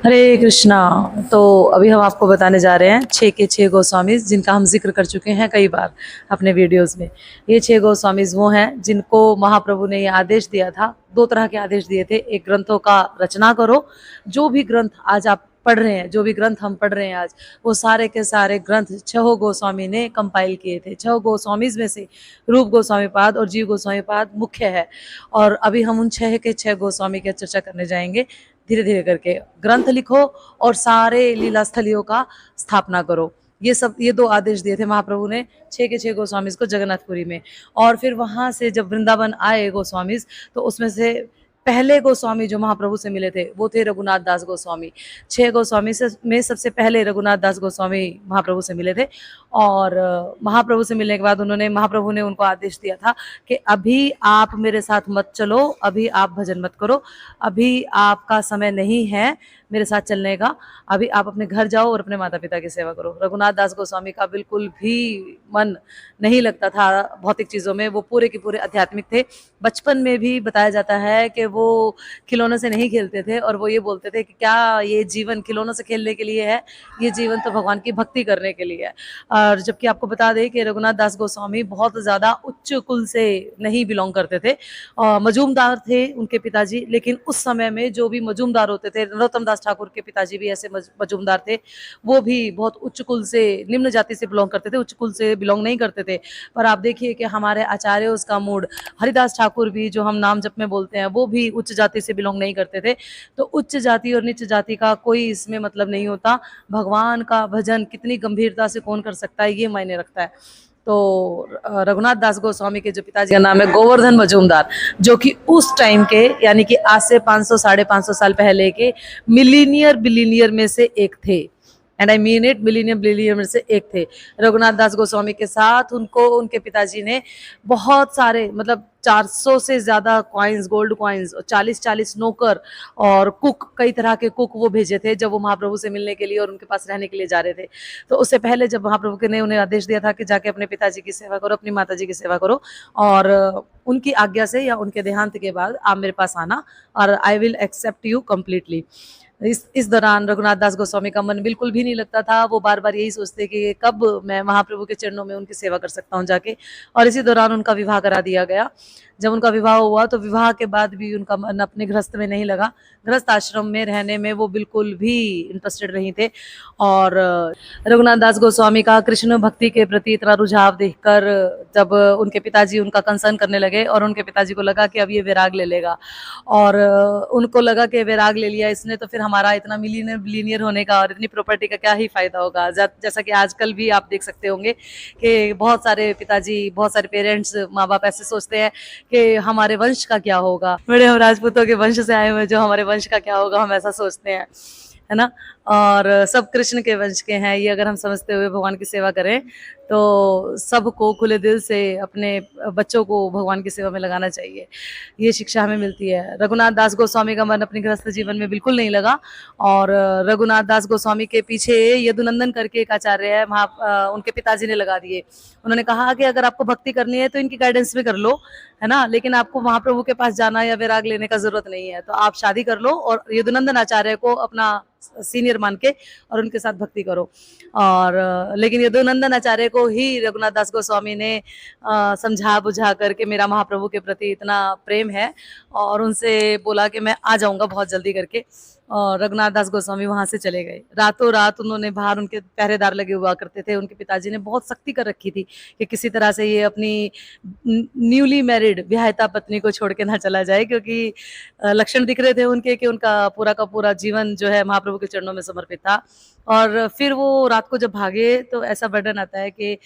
हरे कृष्णा। तो अभी हम आपको बताने जा रहे हैं छः के छः गोस्वामीज जिनका हम जिक्र कर चुके हैं कई बार अपने वीडियोस में। ये छः गोस्वामीज वो हैं जिनको महाप्रभु ने ये आदेश दिया था। दो तरह के आदेश दिए थे, एक ग्रंथों का रचना करो। जो भी ग्रंथ आज आप पढ़ रहे हैं, जो भी ग्रंथ हम पढ़ रहे हैं आज, वो सारे के सारे ग्रंथ छह गोस्वामी ने कंपाइल किए थे। छह गोस्वामीज में से रूप गोस्वामी पाद और जीव गोस्वामी पाद मुख्य है। और अभी हम उन छह के छह गोस्वामी की चर्चा करने जाएंगे। धीरे धीरे करके ग्रंथ लिखो और सारे लीला स्थलियों का स्थापना करो। ये दो आदेश दिए थे महाप्रभु ने छह के छह गोस्वामीज को जगन्नाथपुरी में। और फिर वहां से जब वृंदावन आए गोस्वामीज, तो उसमें से पहले गोस्वामी जो महाप्रभु से मिले थे वो थे रघुनाथ दास गोस्वामी। छह गोस्वामी से में सबसे पहले रघुनाथ दास गोस्वामी महाप्रभु से मिले थे। और महाप्रभु से मिलने के बाद महाप्रभु ने उनको आदेश दिया था कि अभी आप मेरे साथ मत चलो, अभी आप भजन मत करो, अभी आपका समय नहीं है मेरे साथ चलने का। अभी आप अपने घर जाओ और अपने माता पिता की सेवा करो। रघुनाथ दास गोस्वामी का बिल्कुल भी मन नहीं लगता था भौतिक चीज़ों में, वो पूरे के पूरे आध्यात्मिक थे। बचपन में भी बताया जाता है कि वो खिलौनों से नहीं खेलते थे और वो ये बोलते थे कि क्या ये जीवन खिलौनों से खेलने के लिए है, ये जीवन तो भगवान की भक्ति करने के लिए है। और जबकि आपको बता दें कि रघुनाथ दास गोस्वामी बहुत ज़्यादा उच्च कुल से नहीं बिलोंग करते थे। मजूमदार थे उनके पिताजी, लेकिन उस समय में जो भी मजूमदार होते थे, नरोत्तम दास ठाकुर के पिताजी भी ऐसे मजूमदार थे। वो भी बहुत उच्च कुल से, निम्न जाति से बिलोंग करते थे, उच्च कुल से बिलोंग नहीं करते थे। पर आप देखिए कि हमारे आचार्य उसका मूड हरिदास ठाकुर भी, जो हम नाम जप में बोलते हैं, वो भी उच्च जाति से बिलोंग नहीं करते थे। तो उच्च जाति और नीच जाति का कोई इसमें मतलब नहीं होता। भगवान का भजन कितनी गंभीरता से कौन कर सकता है, ये मायने रखता है। तो रघुनाथ दास गोस्वामी के जो पिताजी का नाम है गोवर्धन मजूमदार, जो कि उस टाइम के, यानी कि आज से 500 550 साल पहले के मिलीनियर बिलीनियर में से एक थे। And I mean it, millionaire billionaire में से एक थे रघुनाथ दास गोस्वामी के साथ। उनको उनके पिताजी ने बहुत सारे, मतलब 400 से ज्यादा कॉइन्स, गोल्ड कॉइन्स, और 40-40 नौकर और कुक, कई तरह के कुक वो भेजे थे जब वो महाप्रभु से मिलने के लिए और उनके पास रहने के लिए जा रहे थे। तो उससे पहले जब महाप्रभु ने उन्हें आदेश दिया था कि जाके अपने पिताजी की सेवा करो, अपनी माता जी की सेवा करो, और उनकी आज्ञा से या उनके देहांत के बाद आप मेरे पास आना और I will accept you completely. इस दौरान रघुनाथ दास गोस्वामी का मन बिल्कुल भी नहीं लगता था। वो बार बार यही सोचते कि कब मैं महाप्रभु के चरणों में उनकी सेवा कर सकता हूँ जाके। और इसी दौरान उनका विवाह करा दिया गया। जब उनका विवाह हुआ तो विवाह के बाद भी उनका मन अपने गृहस्थ में नहीं लगा। गृहस्थ आश्रम में रहने में वो बिल्कुल भी इंटरेस्टेड नहीं थे। और रघुनाथ दास गोस्वामी का कृष्ण भक्ति के प्रति इतना रुझाव देखकर जब उनके पिताजी उनका कंसर्न करने लगे और उनके पिताजी को लगा कि अब ये वैराग ले लेगा, और उनको लगा कि वैराग ले लिया इसने तो फिर हमारा इतना मिलीनियर बिलीनियर होने का और इतनी प्रॉपर्टी का क्या ही फायदा होगा। जैसा कि आजकल भी आप देख सकते होंगे कि बहुत सारे पिताजी, बहुत सारे पेरेंट्स, माँ बाप ऐसे सोचते हैं कि हमारे वंश का क्या होगा, बड़े हम राजपूतों के वंश से आए हुए, जो हमारे वंश का क्या होगा, हम ऐसा सोचते हैं, है ना। और सब कृष्ण के वंश के हैं, ये अगर हम समझते हुए भगवान की सेवा करें तो सबको खुले दिल से अपने बच्चों को भगवान की सेवा में लगाना चाहिए। ये शिक्षा हमें मिलती है। रघुनाथ दास गोस्वामी का मन अपने गृहस्थ जीवन में बिल्कुल नहीं लगा। और रघुनाथ दास गोस्वामी के पीछे यदुनंदन करके एक आचार्य है, उनके पिताजी ने लगा दिए। उन्होंने कहा कि अगर आपको भक्ति करनी है तो इनकी गाइडेंस में कर लो, है ना, लेकिन आपको महाप्रभु के पास जाना या वैराग लेने का जरूरत नहीं है। तो आप शादी कर लो और यदुनंदन आचार्य को अपना सीनियर मान के और उनके साथ भक्ति करो। और लेकिन यदुनंदन आचार्य को ही रघुनाथ दास गोस्वामी ने समझा बुझा करके मेरा महाप्रभु के प्रति इतना प्रेम है, और उनसे बोला कि मैं आ जाऊंगा बहुत जल्दी करके। और रघुनाथ दास गोस्वामी वहां से चले गए। रातों रात उन्होंने, बाहर उनके पहरेदार लगे हुआ करते थे, उनके पिताजी ने बहुत सख्ती कर रखी थी कि किसी तरह से ये अपनी न्यूली मैरिड विवाहिता पत्नी को छोड़ के ना चला जाए, क्योंकि लक्षण दिख रहे थे उनके कि उनका पूरा का पूरा जीवन जो है महाप्रभु के चरणों में समर्पित था। और फिर वो रात को जब भागे तो ऐसा वर्णन आता है कि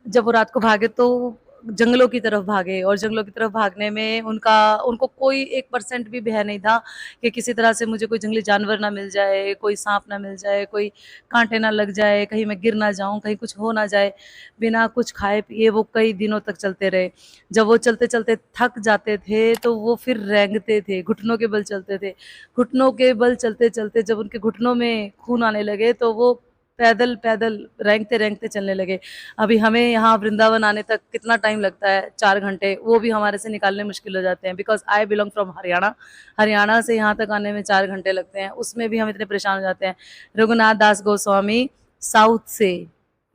जब वो रात को भागे तो जंगलों की तरफ भागे, और जंगलों की तरफ भागने में उनको कोई 1% भी भय नहीं था कि किसी तरह से मुझे कोई जंगली जानवर ना मिल जाए, कोई सांप ना मिल जाए, कोई कांटे ना लग जाए, कहीं मैं गिर ना जाऊं, कहीं कुछ हो ना जाए। बिना कुछ खाए पिए वो कई दिनों तक चलते रहे। जब वो चलते चलते थक जाते थे तो वो फिर रेंगते थे, घुटनों के बल चलते थे। घुटनों के बल चलते चलते जब उनके घुटनों में खून आने लगे तो वो पैदल पैदल रेंगते रेंगते चलने लगे। अभी हमें यहाँ वृंदावन आने तक कितना टाइम लगता है, 4 घंटे, वो भी हमारे से निकालने मुश्किल हो जाते हैं, because I belong from Haryana. Haryana से यहाँ तक आने में 4 घंटे लगते हैं, उसमें भी हम इतने परेशान हो जाते हैं। रघुनाथ दास गोस्वामी साउथ से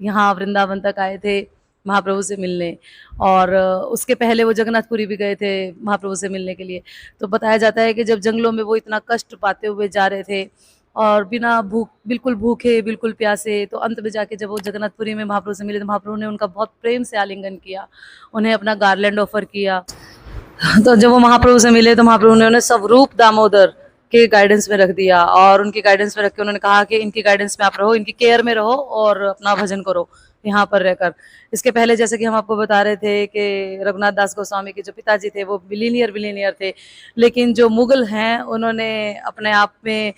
यहाँ वृंदावन तक आए थे महाप्रभु से मिलने, और उसके पहले वो जगन्नाथपुरी भी गए थे महाप्रभु से मिलने के लिए। तो बताया जाता है कि जब जंगलों में वो इतना कष्ट पाते हुए जा रहे थे और बिना बिल्कुल भूखे, बिल्कुल प्यासे, तो अंत में जाके जब वो जगन्नाथपुरी में महाप्रभु से मिले तो महाप्रभु ने उनका बहुत प्रेम से आलिंगन किया, उन्हें अपना गार्लैंड ऑफर किया। तो जब वो महाप्रभु से मिले तो महाप्रभु ने उन्हें स्वरूप दामोदर के गाइडेंस में रख दिया, और उनकी गाइडेंस में रख के उन्होंने कहा कि इनकी गाइडेंस में आप रहो, इनकी केयर में रहो और अपना भजन करो यहाँ पर रहकर। इसके पहले जैसे कि हम आपको बता रहे थे कि रघुनाथ दास गोस्वामी के जो पिताजी थे वो बिलीनियर थे, लेकिन जो मुगल हैं उन्होंने अपने आप में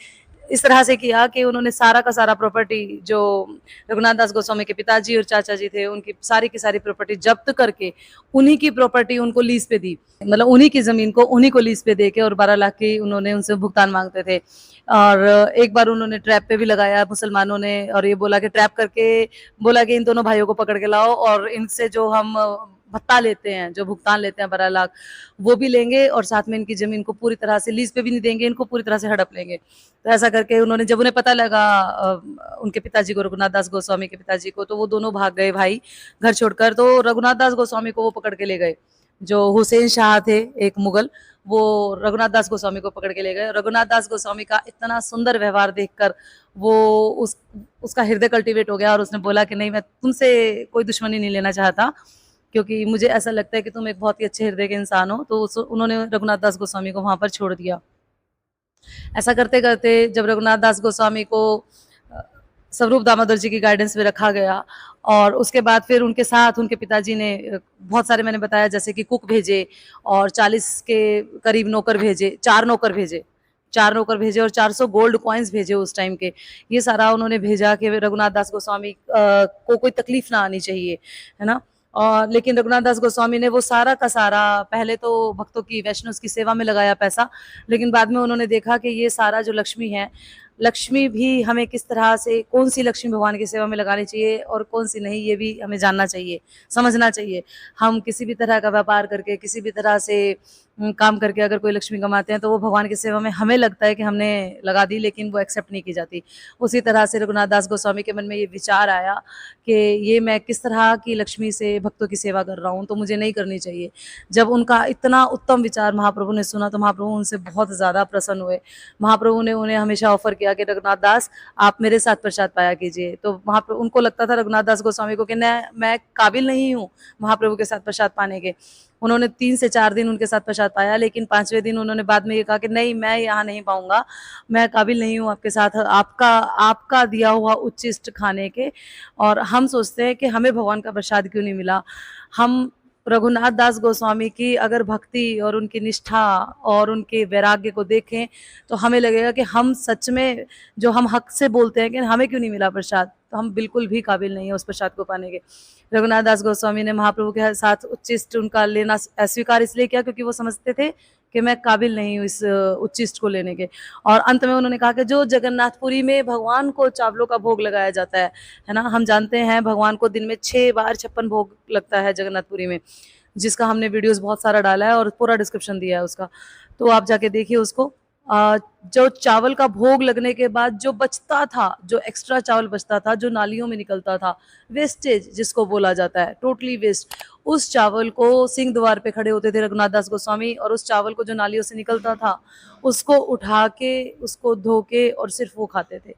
इस तरह से किया कि उन्होंने सारा का सारा प्रॉपर्टी, जो रघुनाथ दास गोस्वामी के पिताजी और चाचा जी थे उनकी सारी की सारी प्रॉपर्टी जब्त करके उन्हीं की प्रॉपर्टी उनको लीज पे दी, मतलब उन्हीं की जमीन को उन्हीं को लीज पे दे के, और 12 लाख की उन्होंने उनसे भुगतान मांगते थे। और एक बार उन्होंने ट्रैप पे भी लगाया मुसलमानों ने, और ये बोला कि ट्रैप करके बोला कि इन दोनों भाइयों को पकड़ के लाओ और इनसे जो हम भत्ता लेते हैं, जो भुगतान लेते हैं 12 लाख, वो भी लेंगे और साथ में इनकी जमीन को पूरी तरह से लीज पे भी नहीं देंगे, इनको पूरी तरह से हड़प लेंगे। तो ऐसा करके उन्होंने, जब उन्हें पता लगा उनके पिताजी को, रघुनाथ दास गोस्वामी के पिताजी को, तो वो दोनों भाग गए भाई घर छोड़कर। तो रघुनाथ दास गोस्वामी को वो पकड़ के ले गए, जो हुसैन शाह थे एक मुगल, वो रघुनाथ दास गोस्वामी को पकड़ के ले गए। रघुनाथ दास गोस्वामी का इतना सुंदर व्यवहार देखकर वो उसका हृदय कल्टीवेट हो गया, और उसने बोला कि नहीं, मैं तुमसे कोई दुश्मनी नहीं लेना चाहता, क्योंकि मुझे ऐसा लगता है कि तुम एक बहुत ही अच्छे हृदय के इंसान हो। तो उन्होंने रघुनाथ दास गोस्वामी को वहां पर छोड़ दिया। ऐसा करते करते जब रघुनाथ दास गोस्वामी को स्वरूप दामोदर जी की गाइडेंस में रखा गया, और उसके बाद फिर उनके साथ उनके पिताजी ने बहुत सारे, मैंने बताया जैसे कि कुक भेजे, और 40 के करीब नौकर भेजे, 4 नौकर भेजे और 400 गोल्ड कॉइन्स भेजे उस टाइम के। ये सारा उन्होंने भेजा कि रघुनाथ दास गोस्वामी को कोई तकलीफ ना आनी चाहिए, है ना। और लेकिन रघुनाथ दास गोस्वामी ने वो सारा का सारा पहले तो भक्तों की, वैष्णव की सेवा में लगाया पैसा, लेकिन बाद में उन्होंने देखा कि ये सारा जो लक्ष्मी है, लक्ष्मी भी हमें किस तरह से, कौन सी लक्ष्मी भगवान की सेवा में लगानी चाहिए और कौन सी नहीं, ये भी हमें जानना चाहिए, समझना चाहिए। हम किसी भी तरह का व्यापार करके, किसी भी तरह से काम करके अगर कोई लक्ष्मी कमाते हैं तो वो भगवान की सेवा में हमें लगता है कि हमने लगा दी, लेकिन वो एक्सेप्ट नहीं की जाती। उसी तरह से रघुनाथ दास गोस्वामी के मन में ये विचार आया कि ये मैं किस तरह की लक्ष्मी से भक्तों की सेवा कर रहा हूँ, तो मुझे नहीं करनी चाहिए। जब उनका इतना उत्तम विचार महाप्रभु ने सुना तो महाप्रभु उनसे बहुत ज़्यादा प्रसन्न हुए। महाप्रभु ने उन्हें हमेशा ऑफर किया कि रघुनाथ दास, आप मेरे साथ प्रसाद पाया कीजिए। तो महाप्रभु, उनको लगता था रघुनाथ दास गोस्वामी को कि मैं काबिल नहीं हूँ महाप्रभु के साथ प्रसाद पाने के। उन्होंने 3 से 4 दिन उनके साथ प्रसाद पाया, लेकिन 5वें दिन उन्होंने बाद में ये कहा कि नहीं, मैं यहाँ नहीं पाऊंगा, मैं काबिल नहीं हूँ आपके साथ आपका दिया हुआ उच्चिष्ट खाने के। और हम सोचते हैं कि हमें भगवान का प्रसाद क्यों नहीं मिला। हम रघुनाथ दास गोस्वामी की अगर भक्ति और उनकी निष्ठा और उनके वैराग्य को देखें तो हमें लगेगा कि हम सच में, जो हम हक से बोलते हैं कि हमें क्यों नहीं मिला प्रसाद, तो हम बिल्कुल भी काबिल नहीं है उस प्रसाद को पाने के। रघुनाथ दास गोस्वामी ने महाप्रभु के साथ उच्चिष्ट उनका लेना अस्वीकार इसलिए किया क्योंकि वो समझते थे कि मैं काबिल नहीं हूँ इस उच्चिष्ट को लेने के। और अंत में उन्होंने कहा कि जो जगन्नाथपुरी में भगवान को चावलों का भोग लगाया जाता है ना, हम जानते हैं भगवान को दिन में 6 बार 56 भोग लगता है जगन्नाथपुरी में, जिसका हमने वीडियोस बहुत सारा डाला है और पूरा डिस्क्रिप्शन दिया है उसका, तो आप जाके देखिए उसको। जो चावल का भोग लगने के बाद जो बचता था, जो एक्स्ट्रा चावल बचता था, जो नालियों में निकलता था, वेस्टेज जिसको बोला जाता है, टोटली वेस्ट, उस चावल को सिंह द्वार पे खड़े होते थे रघुनाथ दास गोस्वामी, और उस चावल को जो नालियों से निकलता था उसको उठा के, उसको धो के और सिर्फ वो खाते थे।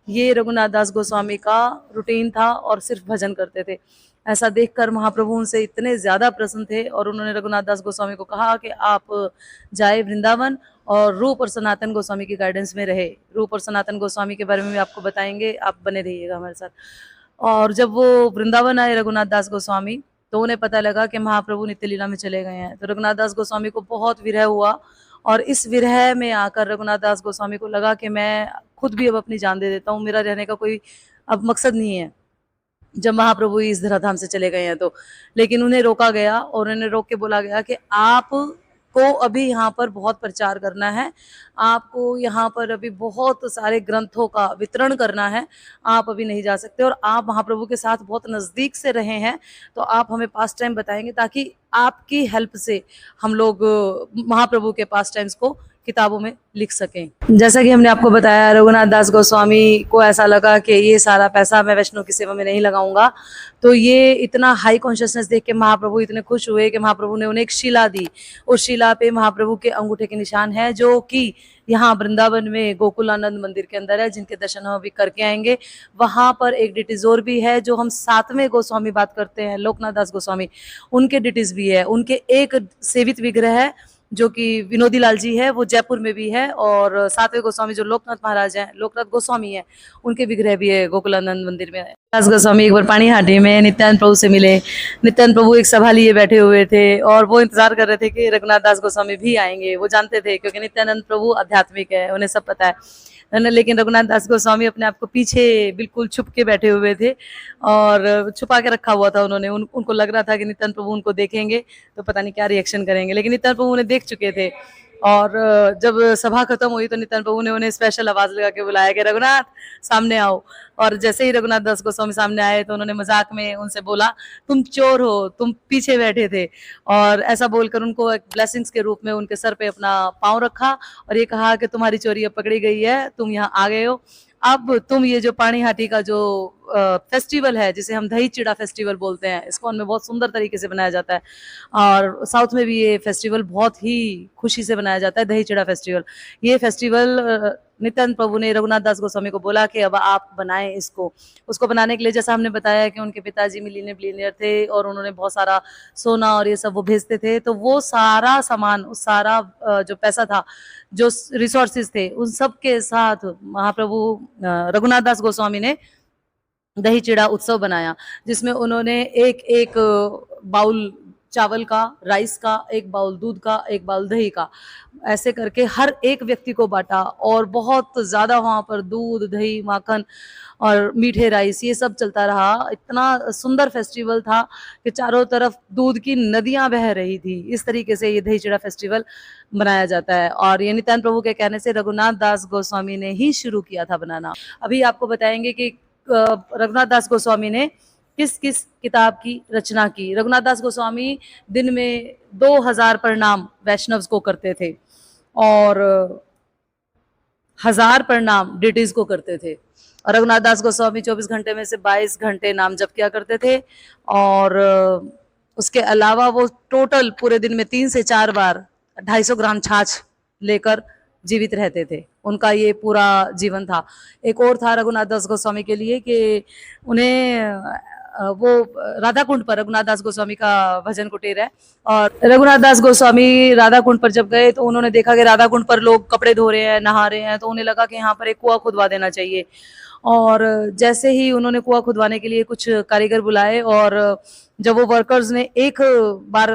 ये रघुनाथ दास गोस्वामी का रूटीन था और सिर्फ भजन करते थे। ऐसा देखकर महाप्रभु उनसे इतने ज़्यादा प्रसन्न थे और उन्होंने रघुनाथ दास गोस्वामी को कहा कि आप जाए वृंदावन और रूप और सनातन गोस्वामी की गाइडेंस में रहे। रूप और सनातन गोस्वामी के बारे में भी आपको बताएंगे, आप बने रहिएगा हमारे साथ। और जब वो वृंदावन आए रघुनाथ दास गोस्वामी, तो उन्हें पता लगा कि महाप्रभु नित्य लीला में चले गए हैं। तो रघुनाथ दास गोस्वामी को बहुत विरह हुआ, और इस विरह में आकर रघुनाथ दास गोस्वामी को लगा कि मैं खुद भी अब अपनी जान दे देता हूँ, मेरा रहने का कोई अब मकसद नहीं है जब महाप्रभु इस धराधाम से चले गए हैं तो। लेकिन उन्हें रोका गया और उन्हें रोक के बोला गया कि आप को अभी यहाँ पर बहुत प्रचार करना है, आपको यहाँ पर अभी बहुत सारे ग्रंथों का वितरण करना है। आप अभी नहीं जा सकते और आप महाप्रभु के साथ बहुत नज़दीक से रहे हैं, तो आप हमें पास्ट टाइम बताएंगे ताकि आपकी हेल्प से हम लोग महाप्रभु के पास्ट टाइम्स को किताबों में लिख सकें। जैसा कि हमने आपको बताया, रघुनाथ दास गोस्वामी को ऐसा लगा कि ये सारा पैसा मैं वैष्णव की सेवा में नहीं लगाऊंगा, तो ये इतना हाई कॉन्शियसनेस देख के महाप्रभु इतने खुश हुए कि महाप्रभु ने उन्हें एक शिला दी। उस शिला पे महाप्रभु के अंगूठे के निशान है, जो कि यहाँ वृंदावन में गोकुलानंद मंदिर के अंदर है, जिनके दर्शन हम अभी करके आएंगे। वहां पर एक डिटीज और भी है, जो हम 7वें गोस्वामी बात करते हैं, लोकनाथ दास गोस्वामी, उनके डिटीज भी है। उनके एक सेवित विग्रह है जो कि विनोदी लाल जी है, वो जयपुर में भी है, और 7वें गोस्वामी जो लोकनाथ महाराज हैं, लोकनाथ गोस्वामी हैं, उनके विग्रह भी है गोकुलानंद मंदिर में। दास गोस्वामी एक बार पानीहाटी में नित्यानंद प्रभु से मिले। नित्यानंद प्रभु एक सभा लिए बैठे हुए थे और वो इंतजार कर रहे थे कि रघुनाथ दास गोस्वामी भी आएंगे। वो जानते थे क्योंकि नित्यानंद प्रभु आध्यात्मिक है, उन्हें सब पता है। लेकिन रघुनाथ दास गोस्वामी अपने आप को पीछे बिल्कुल छुप के बैठे हुए थे और छुपा के रखा हुआ था उन्होंने। उनको लग रहा था कि नित्यानंद प्रभु उनको देखेंगे तो पता नहीं क्या रिएक्शन करेंगे, लेकिन नित्यानंद प्रभु उन्हें देख चुके थे। और जब सभा खत्म हुई तो नित्यानंद प्रभु ने उन्हें स्पेशल आवाज लगा के बुलाया कि रघुनाथ सामने आओ। और जैसे ही रघुनाथ दास गोस्वामी सामने आए तो उन्होंने मजाक में उनसे बोला, तुम चोर हो, तुम पीछे बैठे थे। और ऐसा बोलकर उनको एक ब्लेसिंग्स के रूप में उनके सर पे अपना पांव रखा और ये कहा कि तुम्हारी चोरी अब पकड़ी गई है, तुम यहाँ आ गए हो। अब तुम ये जो पानीहाटी का जो फेस्टिवल है, जिसे हम दही चिड़ा फेस्टिवल बोलते हैं, इसको उनमें बहुत सुंदर तरीके से बनाया जाता है और साउथ में भी ये फेस्टिवल बहुत ही खुशी से बनाया जाता है, दही चिड़ा फेस्टिवल। ये फेस्टिवल नित्यानंद प्रभु ने रघुनाथ दास गोस्वामी को बोला कि अब आप बनाएं इसको। उसको बनाने के लिए, जैसा हमने बताया कि उनके पिताजी मिलीनियर थे और उन्होंने बहुत सारा सोना और ये सब वो भेजते थे, तो वो सारा सामान, उस सारा जो पैसा था, जो रिसोर्सेज थे, उन सब के साथ महाप्रभु रघुनाथ दास गोस्वामी ने दही चिड़ा उत्सव बनाया, जिसमें उन्होंने एक एक बाउल चावल का, राइस का, एक बाउल दूध का, एक बाउल दही का, ऐसे करके हर एक व्यक्ति को बांटा। और बहुत ज्यादा वहां पर दूध, दही, माखन और मीठे राइस, ये सब चलता रहा। इतना सुंदर फेस्टिवल था कि चारों तरफ दूध की नदियां बह रही थी। इस तरीके से ये दही चिड़ा फेस्टिवल बनाया जाता है और ये नित्यानंद प्रभु के कहने से रघुनाथ दास गोस्वामी ने ही शुरू किया था बनाना। अभी आपको बताएंगे कि रघुनाथ दास गोस्वामी ने किस किस किताब की रचना की। रघुनाथ दास गोस्वामी दिन में 2000 प्रणाम वैष्णव्स को करते थे और 1000 प्रणाम डिटीज को करते थे। और रघुनाथ दास गोस्वामी 24 घंटे में से 22 घंटे नाम जप किया करते थे और उसके अलावा वो टोटल पूरे दिन में 3 से 4 बार 250 ग्राम छाछ लेकर जीवित रहते थे। उनका ये पूरा जीवन था। एक और था रघुनाथ दास गोस्वामी के लिए कि उन्हें वो राधा कुंड पर, रघुनाथ दास गोस्वामी का भजन कुटीर है, और रघुनाथ दास गोस्वामी राधा कुंड पर जब गए तो उन्होंने देखा कि राधा कुंड पर लोग कपड़े धो रहे हैं, नहा रहे हैं, तो उन्हें लगा कि यहाँ पर एक कुआं खुदवा देना चाहिए। और जैसे ही उन्होंने कुआं खुदवाने के लिए कुछ कारीगर बुलाए और जब वो वर्कर्स ने एक बार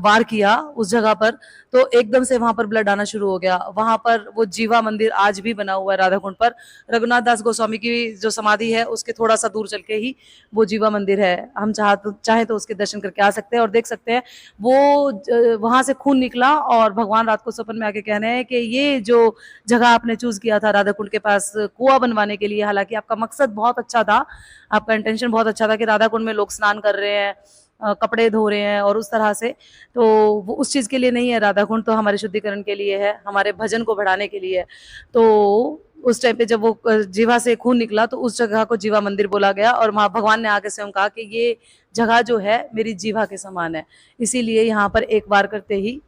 वार किया उस जगह पर, तो एकदम से वहां पर ब्लड आना शुरू हो गया। वहां पर वो जीवा मंदिर आज भी बना हुआ है राधा कुंड पर। रघुनाथ दास गोस्वामी की जो समाधि है उसके थोड़ा सा दूर चल के ही वो जीवा मंदिर है। हम चाहे तो उसके दर्शन करके आ सकते हैं और देख सकते हैं। वो वहां से खून निकला और भगवान रात को सपन में आके कह रहे हैं कि ये जो जगह आपने चूज किया था राधा कुंड के पास कुआं बनवाने के लिए, हालांकि आपका मकसद बहुत अच्छा था, आपका इंटेंशन बहुत अच्छा था कि राधा कुंड में लोग स्नान कर रहे हैं, कपड़े धो रहे हैं और उस तरह से, तो वो उस चीज के लिए नहीं है। राधा कुंड तो हमारे शुद्धिकरण के लिए है, हमारे भजन को बढ़ाने के लिए है। तो उस टाइम पे जब वो जीवा से खून निकला तो उस जगह को जीवा मंदिर बोला गया और भगवान ने आगे से कहा कि ये जगह जो है मेरी जीवा के समान है, इसीलिए यहाँ पर एक बार करते ही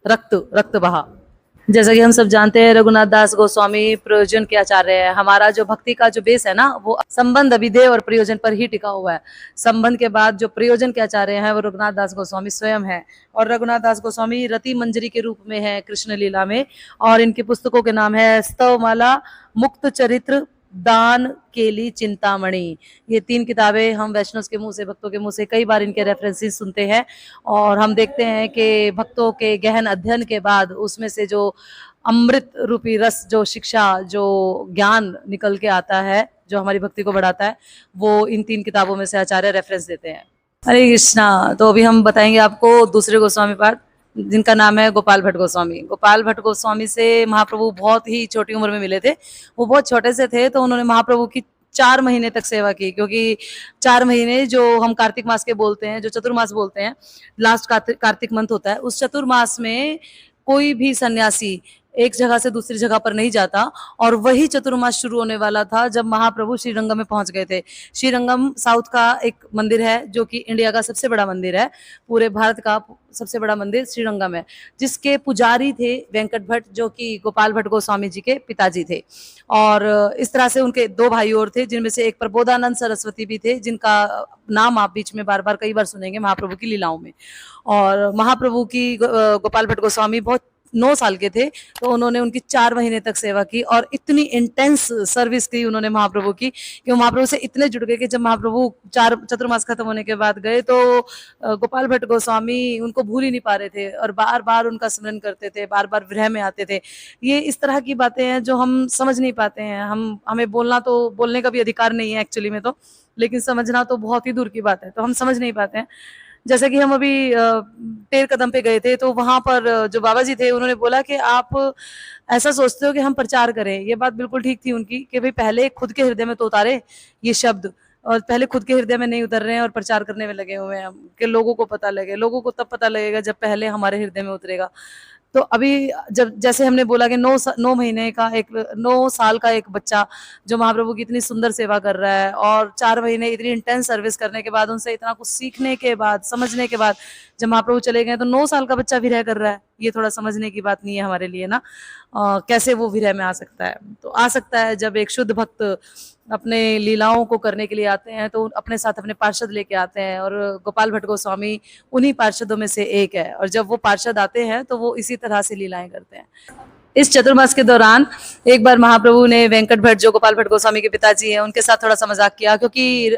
रक्त बहा। जैसा कि हम सब जानते हैं, रघुनाथ दास गोस्वामी प्रयोजन के आचार्य है। हमारा जो भक्ति का जो बेस है ना, वो संबंध, अभिधेय और प्रयोजन पर ही टिका हुआ है। संबंध के बाद जो प्रयोजन के आचार्य हैं वो रघुनाथ दास गोस्वामी स्वयं है। और रघुनाथ दास गोस्वामी रति मंजरी के रूप में है कृष्ण लीला में, और इनकी पुस्तकों के नाम है स्तवमाला, मुक्त चरित्र, दान केली, चिंतामणि। ये 3 किताबें हम वैष्णव के मुंह से, भक्तों के मुंह से कई बार इनके रेफरेंसेस सुनते हैं और हम देखते हैं कि भक्तों के गहन अध्ययन के बाद उसमें से जो अमृत रूपी रस, जो शिक्षा, जो ज्ञान निकल के आता है, जो हमारी भक्ति को बढ़ाता है, वो इन 3 किताबों में से आचार्य रेफरेंस देते हैं। हरे कृष्णा। तो अभी हम बताएंगे आपको दूसरे गोस्वामी पाठ। जिनका नाम है गोपाल भट्ट गोस्वामी। गोपाल भट्ट गोस्वामी से महाप्रभु बहुत ही छोटी उम्र में मिले थे। वो बहुत छोटे से थे तो उन्होंने महाप्रभु की 4 महीने तक सेवा की, क्योंकि 4 महीने जो हम कार्तिक मास के बोलते हैं, जो चतुर्मास बोलते हैं, लास्ट कार्तिक मंथ होता है, उस चतुर्मास में कोई भी सन्यासी एक जगह से दूसरी जगह पर नहीं जाता। और वही चतुर्मास शुरू होने वाला था जब महाप्रभु श्रीरंगम में पहुंच गए थे। श्रीरंगम साउथ का एक मंदिर है जो कि इंडिया का सबसे बड़ा मंदिर है, पूरे भारत का सबसे बड़ा मंदिर श्रीरंगम है, जिसके पुजारी थे वेंकट भट्ट, जो कि गोपाल भट्ट गोस्वामी जी के पिताजी थे। और इस तरह से उनके 2 भाई और थे, जिनमें से एक प्रबोधानंद सरस्वती भी थे, जिनका नाम आप बीच में बार बार कई बार सुनेंगे महाप्रभु की लीलाओं में। और महाप्रभु की गोपाल भट्ट गोस्वामी बहुत 9 साल के थे तो उन्होंने उनकी 4 महीने तक सेवा की, और इतनी इंटेंस सर्विस की उन्होंने महाप्रभु की कि वो महाप्रभु से इतने जुड़ गए कि जब महाप्रभु चतुर्मास खत्म होने के बाद गए तो गोपाल भट्ट गोस्वामी उनको भूल ही नहीं पा रहे थे और बार बार उनका स्मरण करते थे, बार बार विरह में आते थे। ये इस तरह की बातें हैं जो हम समझ नहीं पाते हैं। हमें बोलने का भी अधिकार नहीं है एक्चुअली में तो, लेकिन समझना तो बहुत ही दूर की बात है, तो हम समझ नहीं पाते हैं। जैसे कि हम अभी टेर कदम पे गए थे तो वहां पर जो बाबा जी थे उन्होंने बोला कि आप ऐसा सोचते हो कि हम प्रचार करें। ये बात बिल्कुल ठीक थी उनकी कि भाई पहले खुद के हृदय में तो उतारे ये शब्द, और पहले खुद के हृदय में नहीं उतर रहे हैं और प्रचार करने में लगे हुए हैं हम कि लोगों को पता लगे। लोगों को तब पता लगेगा जब पहले हमारे हृदय में उतरेगा। तो अभी जब जैसे हमने बोला कि 9 महीने का 9 साल का एक बच्चा जो महाप्रभु की इतनी सुंदर सेवा कर रहा है और 4 महीने इतनी इंटेंस सर्विस करने के बाद, उनसे इतना कुछ सीखने के बाद, समझने के बाद जब महाप्रभु चले गए तो 9 साल का बच्चा विरह कर रहा है, ये थोड़ा समझने की बात नहीं है हमारे लिए ना। कैसे वो विरह में आ सकता है? तो आ सकता है जब एक शुद्ध भक्त अपने लीलाओं को करने के लिए आते हैं तो अपने साथ अपने पार्षद लेके आते हैं, और गोपाल भट्ट गोस्वामी उन्हीं पार्षदों में से एक है। और जब वो पार्षद आते हैं तो वो इसी तरह से लीलाएं करते हैं। इस चतुर्मास के दौरान एक बार महाप्रभु ने वेंकट भट्ट, जो गोपाल भट्ट गोस्वामी के पिताजी हैं, उनके साथ थोड़ा सा मजाक किया, क्योंकि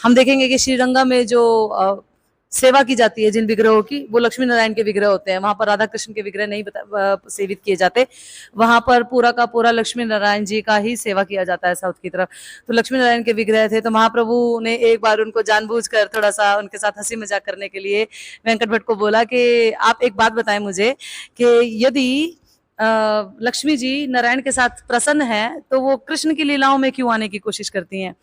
हम देखेंगे कि श्रीरंगा में जो सेवा की जाती है जिन विग्रहों की, वो लक्ष्मी नारायण के विग्रह होते हैं। वहां पर राधा कृष्ण के विग्रह नहीं सेवित किए जाते, वहां पर पूरा का पूरा लक्ष्मी नारायण जी का ही सेवा किया जाता है साउथ की तरफ। तो लक्ष्मी नारायण के विग्रह थे, तो महाप्रभु ने एक बार उनको जानबूझकर थोड़ा सा उनके साथ हंसी मजाक करने के लिए वेंकट भट्ट को बोला कि आप एक बात बताएं मुझे कि यदि लक्ष्मी जी नारायण के साथ प्रसन्न है तो वो कृष्ण की लीलाओं में क्यों आने की कोशिश करती हैं?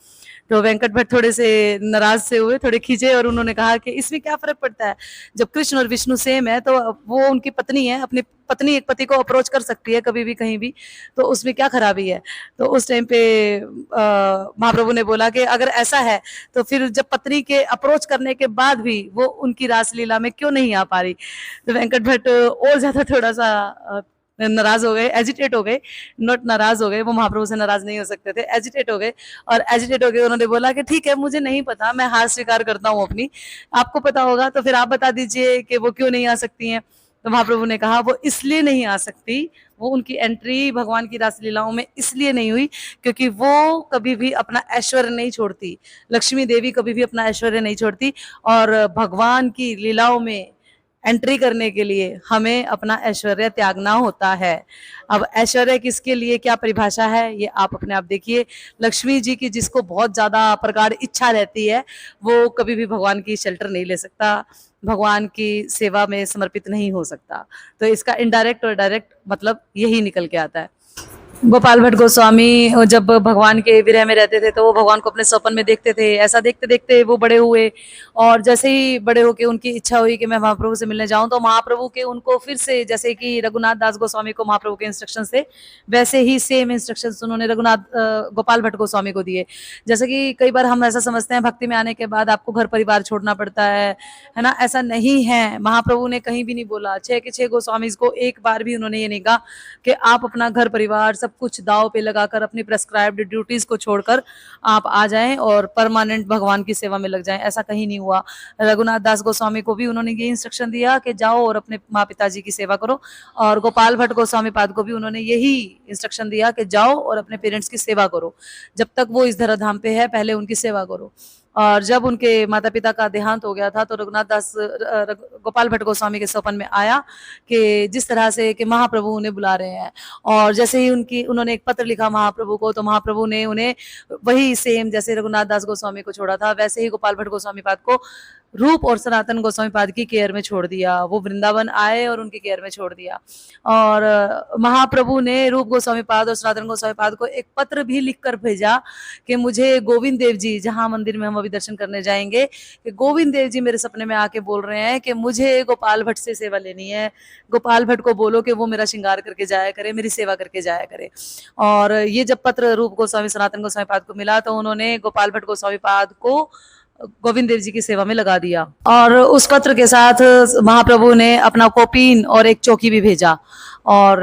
तो वेंकट भट्ट थोड़े से नाराज से हुए, थोड़े खींचे, और उन्होंने कहा कि इसमें क्या फर्क पड़ता है, जब कृष्ण और विष्णु सेम है तो वो उनकी पत्नी है, अपनी पत्नी एक पति को अप्रोच कर सकती है कभी भी कहीं भी, तो उसमें क्या खराबी है? तो उस टाइम पे महाप्रभु ने बोला कि अगर ऐसा है तो फिर जब पत्नी के अप्रोच करने के बाद भी वो उनकी रासलीला में क्यों नहीं आ पा रही? तो वेंकट भट्ट और ज्यादा थोड़ा सा नाराज हो गए, एजिटेट हो गए, नॉट नाराज हो गए, वो महाप्रभु से नाराज नहीं हो सकते थे, एजिटेट हो गए। और एजिटेट हो गए उन्होंने बोला कि ठीक है, मुझे नहीं पता, मैं हार स्वीकार करता हूँ अपनी, आपको पता होगा तो फिर आप बता दीजिए कि वो क्यों नहीं आ सकती हैं। तो महाप्रभु ने कहा वो इसलिए नहीं आ सकती, वो उनकी एंट्री भगवान की रासलीलाओं में इसलिए नहीं हुई क्योंकि वो कभी भी अपना ऐश्वर्य नहीं छोड़ती, लक्ष्मी देवी कभी भी अपना ऐश्वर्य नहीं छोड़ती, और भगवान की लीलाओं में एंट्री करने के लिए हमें अपना ऐश्वर्य त्यागना होता है। अब ऐश्वर्य किसके लिए क्या परिभाषा है ये आप अपने आप देखिए। लक्ष्मी जी की जिसको बहुत ज्यादा प्रगाढ़ इच्छा रहती है वो कभी भी भगवान की शेल्टर नहीं ले सकता, भगवान की सेवा में समर्पित नहीं हो सकता। तो इसका इनडायरेक्ट और डायरेक्ट मतलब यही निकल के आता है। गोपाल भट्ट गोस्वामी जब भगवान के विरह में रहते थे तो वो भगवान को अपने सपन में देखते थे। ऐसा देखते देखते वो बड़े हुए, और जैसे ही बड़े होके उनकी इच्छा हुई कि मैं महाप्रभु से मिलने जाऊं, तो महाप्रभु के उनको फिर से, जैसे कि रघुनाथ दास गोस्वामी को महाप्रभु के इंस्ट्रक्शन थे, वैसे ही सेम इंस्ट्रक्शन उन्होंने गोपाल भट्ट गोस्वामी को दिए। जैसे कि कई बार हम ऐसा समझते हैं भक्ति में आने के बाद आपको घर परिवार छोड़ना पड़ता है ना, ऐसा नहीं है। महाप्रभु ने कहीं भी नहीं बोला, 6 के 6 गोस्वामी को एक बार भी उन्होंने ये नहीं कहा कि आप अपना घर परिवार सब कुछ दाव पे लगाकर अपनी प्रेस्क्राइब्ड ड्यूटीज को छोड़कर आप आ जाएं और परमानेंट भगवान की सेवा में लग जाएं, ऐसा कहीं नहीं हुआ। रघुनाथ दास गोस्वामी को भी उन्होंने ये इंस्ट्रक्शन दिया कि जाओ और अपने माँ पिताजी की सेवा करो, और गोपाल भट्ट गोस्वामी पाद को भी उन्होंने यही इंस्ट्रक्शन दिया कि जाओ और अपने पेरेंट्स की सेवा करो, जब तक वो इस धराधाम पे है पहले उनकी सेवा करो। और जब उनके माता पिता का देहांत हो गया था तो रघुनाथ दास गोपाल भट्ट गोस्वामी के सपन में आया कि जिस तरह से कि महाप्रभु उन्हें बुला रहे हैं, और जैसे ही उन्होंने एक पत्र लिखा महाप्रभु को, तो महाप्रभु ने उन्हें वही सेम जैसे रघुनाथ दास गोस्वामी को छोड़ा था वैसे ही गोपाल भट्ट गोस्वामी पाद को रूप और सनातन गोस्वामी पाद की केयर में छोड़ दिया। वो वृंदावन आए और उनकी केयर में छोड़ दिया। और महाप्रभु ने रूप गोस्वामी पाद और सनातन गोस्वामी पाद को एक पत्र भी लिखकर भेजा कि मुझे गोविंद देव जी, जहां मंदिर में हम अभी दर्शन करने जाएंगे, कि गोविंद देव जी मेरे सपने में आके बोल रहे हैं कि मुझे गोपाल भट्ट से सेवा लेनी है। गोपाल भट्ट को बोलो कि वो मेरा श्रृंगार करके जाया करे, मेरी सेवा करके जाया करे। और ये जब पत्र रूप गोस्वामी सनातन गोस्वामी पाद को मिला तो उन्होंने गोपाल भट्ट गोस्वामी पाद को गोविंद देव जी की सेवा में लगा दिया। और उस पत्र के साथ महाप्रभु ने अपना कौपीन और एक चौकी भी भेजा। और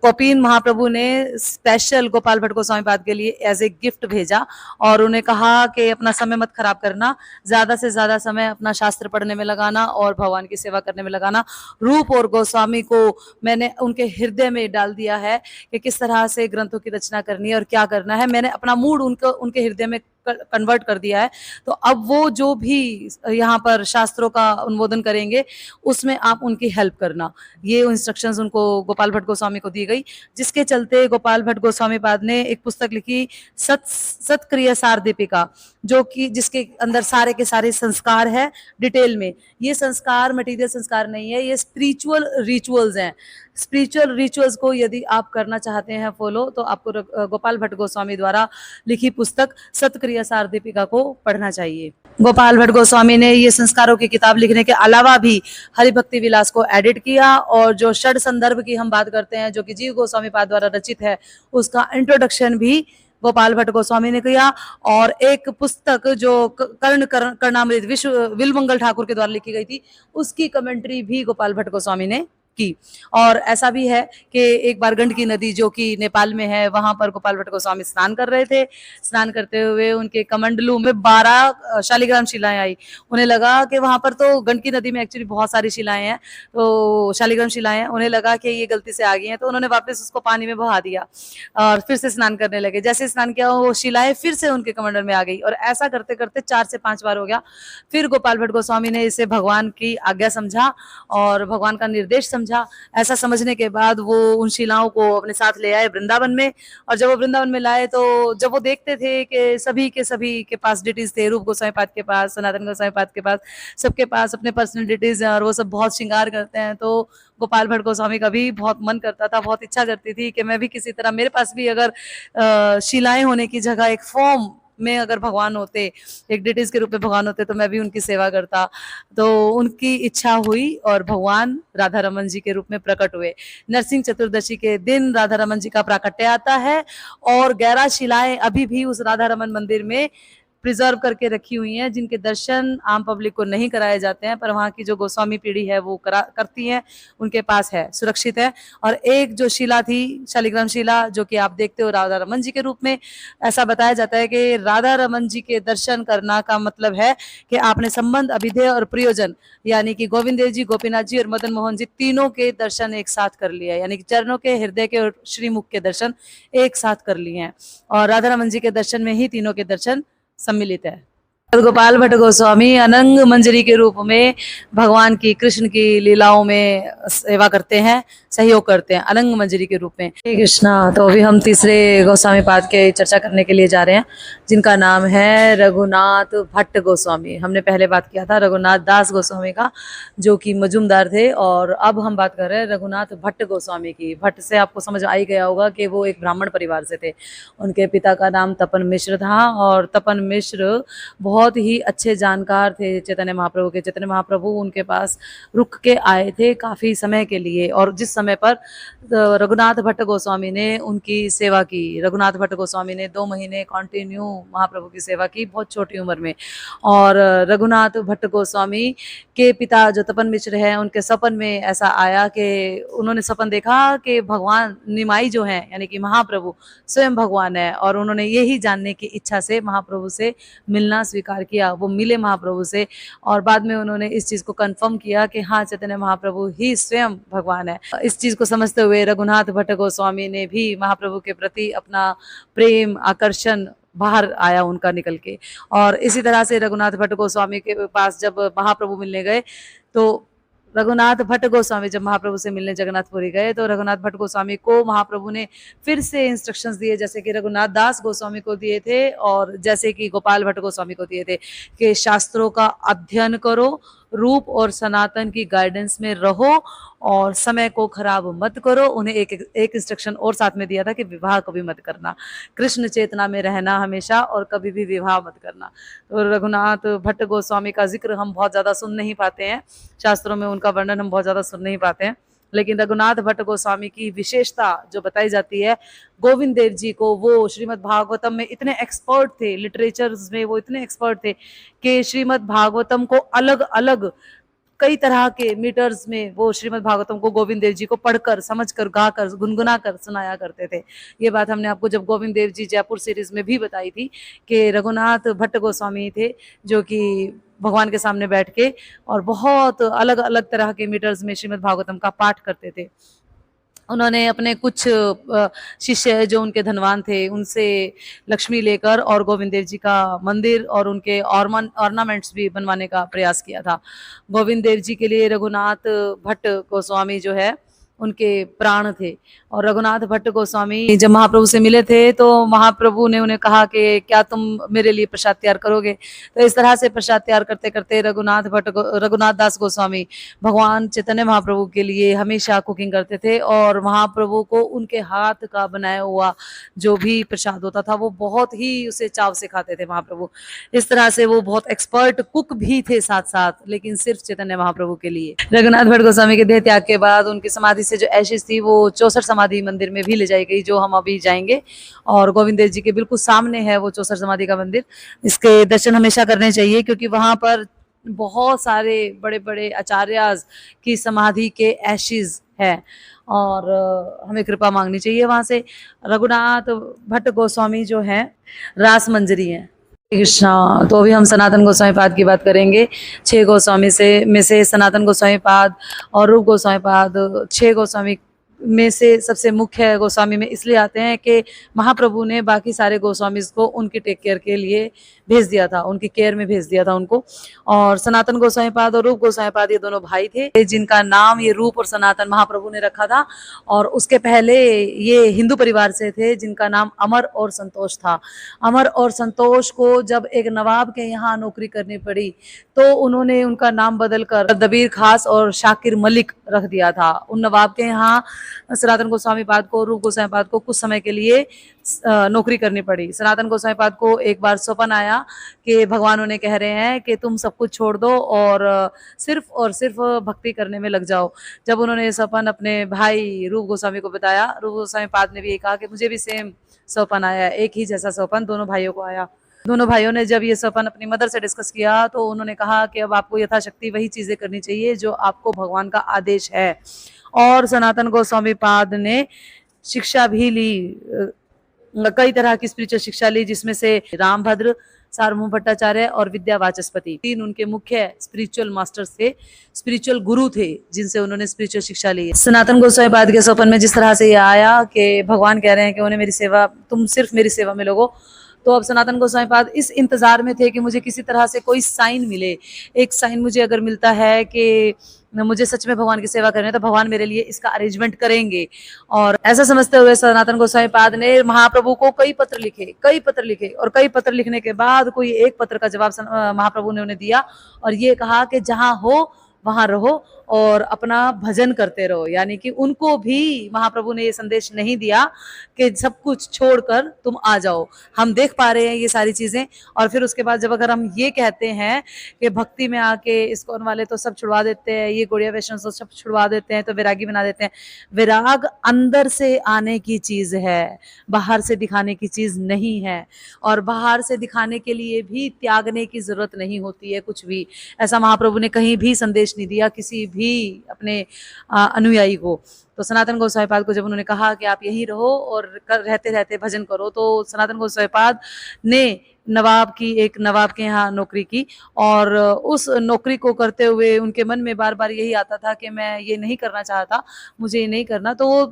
कौपीन महाप्रभु ने स्पेशल गोपाल भट्ट गोस्वामी पाद के लिए एज ए गिफ्ट भेजा और उन्हें कहा कि अपना समय मत खराब करना, ज्यादा से ज्यादा समय अपना शास्त्र पढ़ने में लगाना और भगवान की सेवा करने में लगाना। रूप और गोस्वामी को मैंने उनके हृदय में डाल दिया है कि किस तरह से ग्रंथों की रचना करनी है और क्या करना है। मैंने अपना मूड उनके हृदय में कन्वर्ट कर दिया है। तो अब वो जो भी यहाँ पर शास्त्रों का अनुमोदन करेंगे उसमें आप उनकी हेल्प करना। ये इंस्ट्रक्शंस उनको गोपाल भट्ट गोस्वामी को दी गई, जिसके चलते गोपाल भट्ट गोस्वामी पाद ने एक पुस्तक लिखी सत्क्रिय सार दीपिका, जो कि जिसके अंदर सारे के सारे संस्कार है डिटेल में। ये संस्कार मटेरियल संस्कार नहीं है, ये स्पिरिचुअल रिचुअल्स हैं। स्पिरिचुअल रिचुअल्स को यदि आप करना चाहते हैं फॉलो, तो आपको गोपाल भट्ट गोस्वामी द्वारा लिखी पुस्तक सत्क्रिय सार दीपिका को पढ़ना चाहिए। गोपाल भट्ट गोस्वामी ने ये संस्कारों की किताब लिखने के अलावा भी हरिभक्ति विलास को एडिट किया और जो षड संदर्भ की हम बात करते हैं जो कि जीव गोस्वामी पाद द्वारा रचित है, उसका इंट्रोडक्शन भी गोपाल भट्ट गोस्वामी ने किया। और एक पुस्तक जो कर्णामृत विलमंगल ठाकुर के द्वारा लिखी गई थी, उसकी कमेंट्री भी गोपाल भट्ट गोस्वामी ने की। और ऐसा भी है कि एक बार गंडकी नदी जो कि नेपाल में है, वहां पर गोपाल भट्ट गोस्वामी स्नान कर रहे थे। स्नान करते हुए उनके कमंडलू में 12 शालिग्राम शिलाएं आई। उन्हें लगा कि वहां पर तो गंडकी नदी में एक्चुअली बहुत सारी शिलाएं हैं, तो शालिग्राम शिलाएं, उन्हें लगा कि ये गलती से आ गई हैं, तो उन्होंने वापस उसको पानी में बहा दिया और फिर से स्नान करने लगे। जैसे स्नान किया वो शिलाएं फिर से उनके कमंडल में आ गई और ऐसा करते करते 4 से 5 बार हो गया। फिर गोपाल भट्ट गोस्वामी ने इसे भगवान की आज्ञा समझा और भगवान का निर्देश समझा। ऐसा समझने के बाद वो उन शिलाओं को अपने साथ ले आए वृंदावन में। और जब वो वृंदावन में लाए तो जब वो देखते थे कि सभी के पास डिटेल्स थे, रूप गोस्वामी पाद के पास, सनातन गोस्वामी पाद के पास, सबके पास अपने पर्सनल डिटेल्स हैं और वो सब बहुत श्रृंगार करते हैं, तो गोपाल भट्ट गोस्वामी का भी बहुत मन करता था, बहुत इच्छा करती थी कि मैं भी किसी तरह, मेरे पास भी अगर शिलाएं होने की जगह एक फॉर्म में अगर भगवान होते, एक डिटेल्स के रूप में भगवान होते, तो मैं भी उनकी सेवा करता। तो उनकी इच्छा हुई और भगवान राधा रमन जी के रूप में प्रकट हुए। नरसिंह चतुर्दशी के दिन राधा रमन जी का प्राकट्य आता है और 11 शिलाएं अभी भी उस राधा रमन मंदिर में प्रिजर्व करके रखी हुई हैं, जिनके दर्शन आम पब्लिक को नहीं कराए जाते हैं, पर वहाँ की जो गोस्वामी पीढ़ी है वो करती है, उनके पास है, सुरक्षित है। और एक जो शिला थी, शालिग्राम शिला, जो कि आप देखते हो राधा रमन जी के रूप में, ऐसा बताया जाता है कि राधा रमन जी के दर्शन करना का मतलब है कि आपने संबंध, अभिधेय और प्रयोजन, यानी कि गोविंद देव जी, गोपीनाथ जी और मदन मोहन जी तीनों के दर्शन एक साथ कर लिया, यानी कि चरणों के, हृदय के और श्रीमुख के दर्शन एक साथ कर लिए हैं। और राधा रमन जी के दर्शन में ही तीनों के दर्शन सम्मिलित है। गोपाल भट्ट गोस्वामी अनंग मंजरी के रूप में भगवान की, कृष्ण की लीलाओं में सेवा करते हैं, सहयोग करते हैं, अनंग मंजरी के रूप में। श्री कृष्णा। तो अभी हम तीसरे गोस्वामी पाद के चर्चा करने के लिए जा रहे हैं, जिनका नाम है रघुनाथ भट्ट गोस्वामी। हमने पहले बात किया था रघुनाथ दास गोस्वामी का, जो कि मजूमदार थे, और अब हम बात कर रहे हैं रघुनाथ भट्ट गोस्वामी की। भट्ट से आपको समझ आ ही गया होगा कि वो एक ब्राह्मण परिवार से थे। उनके पिता का नाम तपन मिश्र था और तपन मिश्र बहुत ही अच्छे जानकार थे चैतन्य महाप्रभु के। चैतन्य महाप्रभु उनके पास रुक के आए थे काफ़ी समय के लिए, और जिस समय पर रघुनाथ भट्ट गोस्वामी ने उनकी सेवा की। रघुनाथ भट्ट गोस्वामी ने 2 महीने कंटिन्यू महाप्रभु की सेवा की, बहुत छोटी उम्र में। और रघुनाथ भट्ट गोस्वामी के पिता जो तपन मिश्र हैं, उनके सपन में ऐसा आया कि उन्होंने सपन देखा कि भगवान निमाई जो हैं, यानी कि महाप्रभु स्वयं भगवान है, और उन्होंने यही जानने की इच्छा से महाप्रभु से मिलना स्वीकार किया। वो मिले महाप्रभु से और बाद में उन्होंने इस चीज़ को कंफर्म किया कि हाँ, चैतन्य महाप्रभु ही स्वयं भगवान है। इस चीज़ को समझते हुए रघुनाथ भट्ट गोस्वामी ने भी महाप्रभु के प्रति अपना प्रेम, आकर्षण बाहर आया उनका निकल के। और इसी तरह से रघुनाथ भट्ट गोस्वामी के पास जब महाप्रभु मिलने गए, तो रघुनाथ भट्ट गोस्वामी जब महाप्रभु से मिलने जगन्नाथपुरी गए तो रघुनाथ भट्ट गोस्वामी को महाप्रभु ने फिर से इंस्ट्रक्शंस दिए, जैसे कि रघुनाथ दास गोस्वामी को दिए थे और जैसे कि गोपाल भट्ट गोस्वामी को दिए थे, कि शास्त्रों का अध्ययन करो, रूप और सनातन की गाइडेंस में रहो और समय को खराब मत करो। उन्हें एक इंस्ट्रक्शन और साथ में दिया था कि विवाह कभी मत करना, कृष्ण चेतना में रहना हमेशा और कभी भी विवाह मत करना। तो रघुनाथ भट्ट गोस्वामी का जिक्र हम बहुत ज्यादा सुन नहीं पाते हैं, शास्त्रों में उनका वर्णन हम बहुत ज्यादा सुन नहीं पाते हैं, लेकिन रघुनाथ भट्ट गोस्वामी की विशेषता जो बताई जाती है, गोविंद देव जी को वो श्रीमद् भागवतम में इतने एक्सपर्ट थे, लिटरेचर्स में वो इतने एक्सपर्ट थे कि श्रीमद् भागवतम को अलग अलग कई तरह के मीटर्स में वो श्रीमद् भागवतम को गोविंद देव जी को पढ़कर, समझकर, गाकर, गुनगुना कर सुनाया करते थे। ये बात हमने आपको जब गोविंद देव जी जयपुर सीरीज में भी बताई थी कि रघुनाथ भट्ट गोस्वामी थे जो कि भगवान के सामने बैठ के और बहुत अलग अलग तरह के मीटर्स में श्रीमद् भागवतम का पाठ करते थे। उन्होंने अपने कुछ शिष्य जो उनके धनवान थे उनसे लक्ष्मी लेकर और गोविंद देव जी का मंदिर और उनके ऑर्नामेंट्स भी बनवाने का प्रयास किया था। गोविंद देव जी के लिए रघुनाथ भट्ट गोस्वामी जो है उनके प्राण थे। और रघुनाथ भट्ट गोस्वामी जब महाप्रभु से मिले थे तो महाप्रभु ने उन्हें कहा कि क्या तुम मेरे लिए प्रसाद तैयार करोगे। तो इस तरह से प्रसाद तैयार करते करते रघुनाथ दास गोस्वामी भगवान चैतन्य महाप्रभु के लिए हमेशा कुकिंग करते थे और महाप्रभु को उनके हाथ का बनाया हुआ जो भी प्रसाद होता था वो बहुत ही उसे चाव से खाते थे महाप्रभु। इस तरह से वो बहुत एक्सपर्ट कुक भी थे साथ साथ, लेकिन सिर्फ चैतन्य महाप्रभु के लिए। रघुनाथ भट्ट गोस्वामी के देह त्याग के बाद उनकी समाधि से जो एशिस थी वो 64 समाधि मंदिर में भी ले जाई गई, जो हम अभी जाएंगे। और गोविंद देव जी के बिल्कुल सामने है वो 64 समाधि का मंदिर। इसके दर्शन हमेशा करने चाहिए क्योंकि वहां पर बहुत सारे बड़े बड़े आचार्याज की समाधि के एशिज है और हमें कृपा मांगनी चाहिए वहां से। रघुनाथ भट्ट गोस्वामी जो है रास मंजरी है। कृष्णा। तो अभी हम सनातन गोस्वामी पाद की बात करेंगे। 6 गोस्वामी में से सनातन गोस्वामी पाद और रूप गोस्वामी पाद 6 गोस्वामी में से सबसे मुख्य गोस्वामी में इसलिए आते हैं कि महाप्रभु ने बाकी सारे गोस्वामी को उनकी टेक केयर के लिए भेज दिया था, उनकी केयर में भेज दिया था उनको। और सनातन गोस्वामी पाद और रूप गोस्वामी पाद ये दोनों भाई थे जिनका नाम ये रूप और सनातन महाप्रभु ने रखा था। और उसके पहले ये हिंदू परिवार से थे जिनका नाम अमर और संतोष था। अमर और संतोष को जब एक नवाब के यहाँ नौकरी करनी पड़ी तो उन्होंने उनका नाम बदलकर दबीर खास और शाकिर मलिक रख दिया था। उन नवाब के यहाँ सनातन गोस्वामी पाद को, रूप गोस्वामी पाद को कुछ समय के लिए नौकरी करनी पड़ी। सनातन गोस्वामी पाद को एक बार सपन आया कि भगवान उन्हें कह रहे हैं कि तुम सब कुछ छोड़ दो और सिर्फ भक्ति करने में लग जाओ। जब उन्होंने ये सपन अपने भाई रूप गोस्वामी को बताया, रूप गोस्वामी पाद ने भी ये कहा कि मुझे भी सेम सपन आया, एक ही जैसा सपन दोनों भाइयों को आया। दोनों भाइयों ने जब ये सपन अपनी मदर से डिस्कस किया तो उन्होंने कहा कि अब आपको यथाशक्ति वही चीजें करनी चाहिए जो आपको भगवान का आदेश है। और सनातन गोस्वामी पाद ने शिक्षा भी ली, कई तरह की स्पिरिचुअल शिक्षा ली, जिसमें से रामभद्र, सार्वभौम भट्टाचार्य और विद्या वाचस्पति 3 उनके मुख्य स्पिरिचुअल मास्टर्स थे, स्पिरिचुअल गुरु थे जिनसे उन्होंने स्पिरिचुअल शिक्षा ली। सनातन गोस्वामी पाद के सपन में जिस तरह से यह आया कि भगवान कह रहे हैं कि उन्हें मेरी सेवा, तुम सिर्फ मेरी सेवा में लोगो, तो अब सनातन गोस्वामी पाद इस इंतजार में थे कि मुझे किसी तरह से कोई साइन मिले। एक साइन मुझे अगर मिलता है कि मुझे सच में भगवान की सेवा करनी है तो भगवान मेरे लिए इसका अरेंजमेंट करेंगे। और ऐसा समझते हुए सनातन गोस्वामी पाद ने महाप्रभु को कई पत्र लिखे और कई पत्र लिखने के बाद कोई एक पत्र का जवाब महाप्रभु ने उन्हें दिया और ये कहा कि जहां हो वहां रहो और अपना भजन करते रहो। यानी कि उनको भी महाप्रभु ने ये संदेश नहीं दिया कि सब कुछ छोड़कर तुम आ जाओ। हम देख पा रहे हैं ये सारी चीजें। और फिर उसके बाद जब अगर हम ये कहते हैं कि भक्ति में आके इस्कॉन वाले तो सब छुड़वा देते हैं, ये गौड़िया वैष्णव तो सब छुड़वा देते हैं, तो वैरागी बना देते हैं। विराग अंदर से आने की चीज है, बाहर से दिखाने की चीज नहीं है। और बाहर से दिखाने के लिए भी त्यागने की जरूरत नहीं होती है कुछ भी। ऐसा महाप्रभु ने कहीं भी संदेश नहीं दिया किसी भी अपने अनुयायी को। तो सनातन गोस्वामी पाद को जब उन्होंने कहा कि आप यहीं रहो और रहते रहते भजन करो, तो सनातन गोस्वामी पाद ने नवाब के यहाँ नौकरी की, और उस नौकरी को करते हुए उनके मन में बार बार यही आता था कि मैं ये नहीं करना चाहता, मुझे ये नहीं करना। तो वो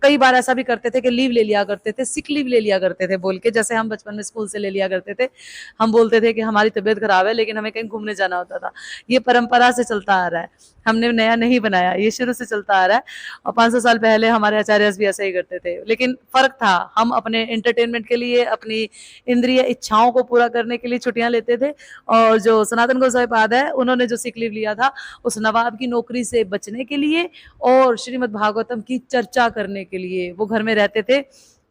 कई बार ऐसा भी करते थे कि लीव ले लिया करते थे, सिक लीव ले लिया करते थे बोल के, जैसे हम बचपन में स्कूल से ले लिया करते थे। हम बोलते थे कि हमारी तबीयत खराब है लेकिन हमें कहीं घूमने जाना होता था। ये परंपरा से चलता आ रहा है, हमने नया नहीं बनाया, ये शुरू से चलता आ रहा है। और 500 साल पहले हमारे आचार्य भी ऐसा ही करते थे, लेकिन फर्क था, हम अपने एंटरटेनमेंट के लिए, अपनी इंद्रिय इच्छाओं को पूरा करने के लिए छुट्टियां लेते थे। और जो सनातन गोसाई पाद है, उन्होंने जो सिक लीव लिया था उस नवाब की नौकरी से बचने के लिए और श्रीमद् भागवतम की चर्चा करने के लिए। वो घर में रहते थे,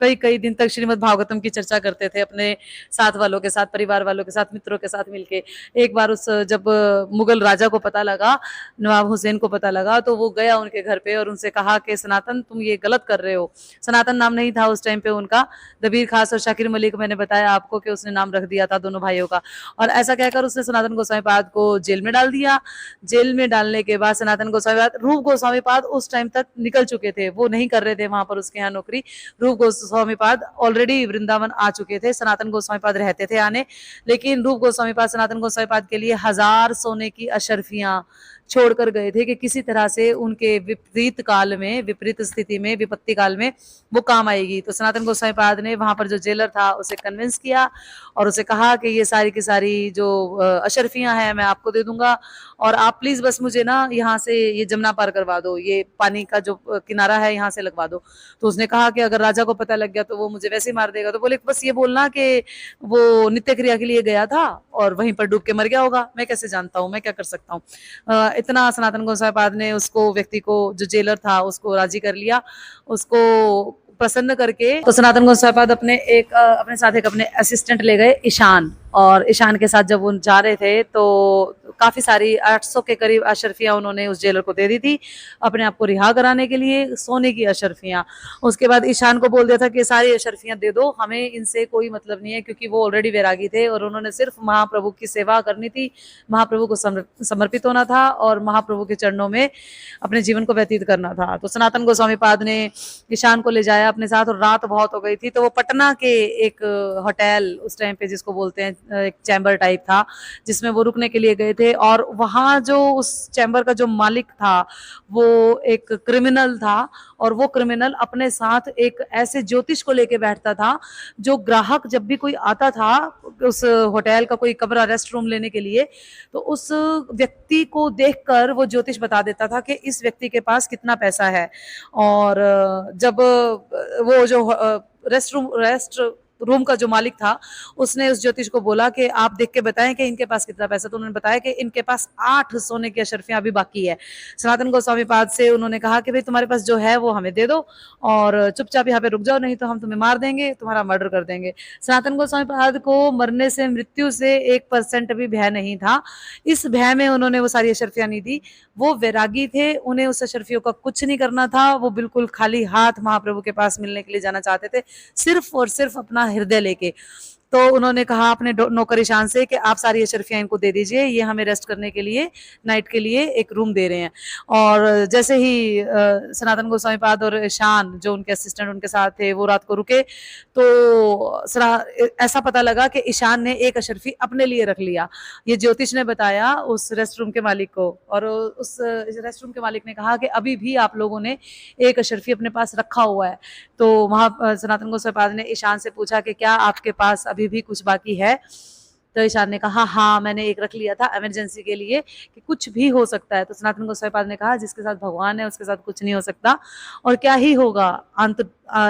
कई कई दिन तक श्रीमद् भागवतम की चर्चा करते थे अपने साथ वालों के साथ, परिवार वालों के साथ, मित्रों के साथ मिलके। एक बार जब मुगल राजा को पता लगा, नवाब हुसैन को पता लगा, तो वो गया उनके घर पे और उनसे कहा कि सनातन तुम ये गलत कर रहे हो। सनातन नाम नहीं था उस टाइम पे उनका, दबीर खास और शाकिर मलिक, मैंने बताया आपको कि उसने नाम रख दिया था दोनों भाइयों का। और ऐसा कहकर उसने सनातन गोस्वामी पाद को जेल में डाल दिया। जेल में डालने के बाद सनातन गोस्वामी पाद, रूप गोस्वामी पाद उस टाइम तक निकल चुके थे, वो नहीं कर रहे थे वहां पर उसके यहाँ नौकरी। रूप गोस्वामी पाद ऑलरेडी वृंदावन आ चुके थे, सनातन गोस्वामी पाद रहते थे आने, लेकिन रूप गोस्वामी पाद सनातन गोस्वामी पाद के लिए 1000 सोने की अशर्फियां छोड़कर गए थे कि किसी तरह से उनके विपरीत काल में, विपरीत स्थिति में, विपत्ति काल में वो काम आएगी। तो सनातन गोस्वामी पाद ने वहां पर जो जेलर था उसे कन्विंस किया और उसे कहा कि ये सारी की सारी जो अशर्फियां हैं मैं आपको दे दूंगा, और आप प्लीज बस मुझे ना यहाँ से ये जमुना पार करवा दो, ये पानी का जो किनारा है यहाँ से लगवा दो। तो उसने कहा कि अगर राजा को पता लग गया तो वो मुझे वैसे ही मार देगा। तो बोले बस ये बोलना कि वो नित्य क्रिया के लिए गया था और वहीं पर डूब के मर गया होगा, मैं कैसे जानता हूँ, मैं क्या कर सकता हूँ। इतना सनातन गोस्वामी पाद ने उसको, व्यक्ति को, जो जेलर था उसको राजी कर लिया, उसको प्रसन्न करके। तो सनातन गोस्वामी पाद अपने साथ एक अपने असिस्टेंट ले गए, ईशान, और ईशान के साथ जब वो जा रहे थे तो काफी सारी 800 के करीब अशर्फियां उन्होंने उस जेलर को दे दी थी अपने आप को रिहा कराने के लिए, सोने की अशर्फियां। उसके बाद ईशान को बोल दिया था कि सारी अशर्फियां दे दो, हमें इनसे कोई मतलब नहीं है, क्योंकि वो ऑलरेडी वैरागी थे और उन्होंने सिर्फ महाप्रभु की सेवा करनी थी, महाप्रभु को समर्पित होना था और महाप्रभु के चरणों में अपने जीवन को व्यतीत करना था। तो सनातन गोस्वामी पाद ने ईशान को ले जाया अपने साथ, और रात बहुत हो गई थी तो वो पटना के एक होटल, उस टाइम पे जिसको बोलते हैं एक चैम्बर टाइप था, जिसमें वो रुकने के लिए गए थे। और वहां जो उस चैम्बर का जो मालिक था वो एक क्रिमिनल था, और वो क्रिमिनल अपने साथ एक ऐसे ज्योतिष को लेके बैठता था जो ग्राहक जब भी कोई आता था उस होटल का कोई कमरा, रेस्ट रूम लेने के लिए, तो उस व्यक्ति को देखकर वो ज्योतिष बता देता था कि इस व्यक्ति के पास कितना पैसा है। और जब वो जो रेस्ट रूम का जो मालिक था उसने उस ज्योतिष को बोला कि आप देख के बताएं कि इनके पास कितना पैसा, तो उन्होंने बताया कि इनके पास 8 सोने की अशर्फियां अभी बाकी है। सनातन गोस्वामी पाद से उन्होंने कहा कि भाई तुम्हारे पास जो है वो हमें दे दो और चुपचाप यहाँ पे रुक जाओ, नहीं तो हम तुम्हें मार देंगे, तुम्हारा मर्डर कर देंगे। सनातन गोस्वामी पाद को मरने से, मृत्यु से 1% भी भय नहीं था, इस भय में उन्होंने वो सारी अशर्फियां नहीं दी। वो वैरागी थे, उन्हें उस अशर्फियों का कुछ नहीं करना था, वो बिल्कुल खाली हाथ महाप्रभु के पास मिलने के लिए जाना चाहते थे, सिर्फ और सिर्फ अपना हृदय लेके। तो उन्होंने कहा अपने नौकर ईशान से कि आप सारी अशर्फियां इनको दे दीजिए, ये हमें रेस्ट करने के लिए, नाइट के लिए एक रूम दे रहे हैं। और जैसे ही सनातन गोस्वामी पाद और ईशान जो उनके असिस्टेंट उनके साथ थे वो रात को रुके, तो ऐसा पता लगा कि ईशान ने एक अशर्फी अपने लिए रख लिया। ये ज्योतिष ने बताया उस रेस्ट रूम के मालिक को, और उस रेस्ट रूम के मालिक ने कहा कि अभी भी आप लोगों ने एक अशर्फी अपने पास रखा हुआ है। तो वहां सनातन गोस्वामी पाद ने ईशान से पूछा कि क्या आपके पास अभी भी कुछ बाकी है? तो ईशान ने कहा हाँ, मैंने एक रख लिया था इमरजेंसी के लिए कि कुछ भी हो सकता है। तो सनातन गोस्वामी पाद ने कहा जिसके साथ भगवान है उसके साथ कुछ नहीं हो सकता, और क्या ही होगा, अंत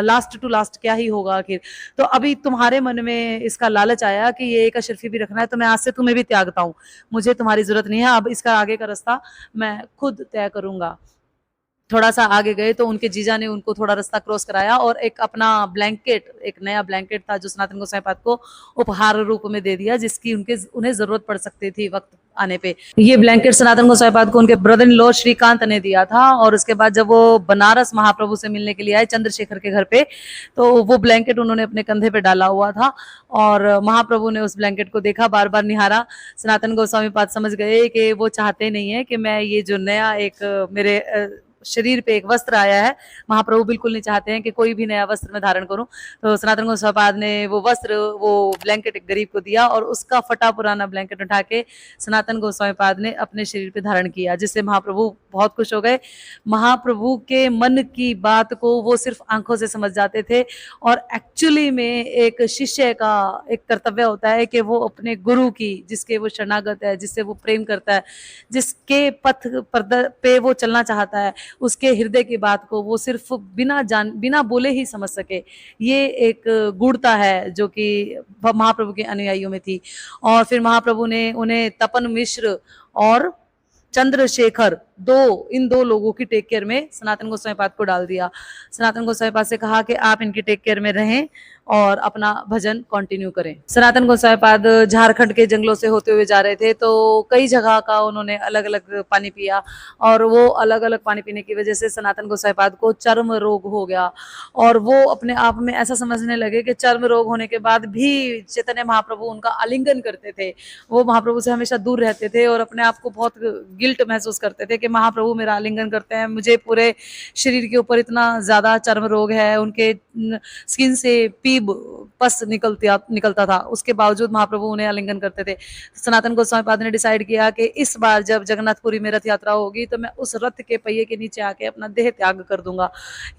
लास्ट टू लास्ट क्या ही होगा आखिर। तो अभी तुम्हारे मन में इसका लालच आया कि ये एक अशर्फी भी रखना है, तो मैं आज से तुम्हें भी त्यागता हूँ, मुझे तुम्हारी जरूरत नहीं है, अब इसका आगे का रास्ता मैं खुद तय करूंगा। थोड़ा सा आगे गए तो उनके जीजा ने उनको थोड़ा रास्ता क्रॉस कराया और एक अपना ब्लैंकेट, एक नया ब्लैंकेट था जो सनातन गोस्वामी पाद को उपहार रूप में दे दिया, जिसकी उन्हें जरूरत पड़ सकती थी वक्त आने पे। ये ब्लैंकेट सनातन गोस्वामी पाद को उनके ब्रदर इन लॉ श्रीकांत ने दिया था, और उसके बाद जब वो बनारस महाप्रभु से मिलने के लिए आए चंद्रशेखर के घर पे, तो वो ब्लैंकेट उन्होंने अपने कंधे पे डाला हुआ था, और महाप्रभु ने उस ब्लैंकेट को देखा, बार बार निहारा। सनातन गोस्वामी पाद समझ गए कि वो चाहते नहीं है कि मैं ये जो नया एक मेरे शरीर पे एक वस्त्र आया है। महाप्रभु बिल्कुल नहीं चाहते हैं कि कोई भी नया वस्त्र मैं धारण करूं, तो सनातन गोस्वामी पाद ने वो वस्त्र, वो ब्लैंकेट एक गरीब को दिया और उसका फटा पुराना ब्लैंकेट उठा के सनातन गोस्वामी पाद ने अपने शरीर पे धारण किया, जिससे महाप्रभु बहुत खुश हो गए। महाप्रभु के मन की बात को वो सिर्फ आंखों से समझ जाते थे, और एक्चुअली में एक शिष्य का एक कर्तव्य होता है कि वो अपने गुरु की, जिसके वो शरणागत है, जिससे वो प्रेम करता है, जिसके पथ पे वो चलना चाहता है, उसके हृदय की बात को वो सिर्फ बिना बोले ही समझ सके। ये एक गुणता है जो कि महाप्रभु के अनुयायियों में थी। और फिर महाप्रभु ने उन्हें तपन मिश्र और चंद्रशेखर, इन दो लोगों की टेक केयर में सनातन गोस्वामी पाद को डाल दिया। सनातन गोस्वामी पाद से कहा कि आप इनकी टेक केयर में रहें और अपना भजन कंटिन्यू करें। सनातन गोस्वामी पाद झारखंड के जंगलों से होते हुए जा रहे थे, तो कई जगह का उन्होंने अलग अलग पानी पिया, और वो अलग अलग पानी पीने की वजह से सनातन गोस्वामी पाद को चर्म रोग हो गया। और वो अपने आप में ऐसा समझने लगे कि चर्म रोग होने के बाद भी चैतन्य महाप्रभु उनका आलिंगन करते थे। वो महाप्रभु से हमेशा दूर रहते थे और अपने आप को बहुत गिल्ट महसूस करते थे कि महाप्रभु मेरा आलिंगन करते हैं, मुझे पूरे शरीर के ऊपर इतना ज्यादा चर्म रोग है, उनके स्किन से पीब पस निकलता था, उसके बावजूद महाप्रभु उन्हें आलिंगन करते थे। सनातन गोस्वामी पाद ने डिसाइड किया कि इस बार जब जगन्नाथपुरी में रथ यात्रा होगी तो मैं उस रथ के पहिए के नीचे आके अपना देह त्याग कर दूंगा।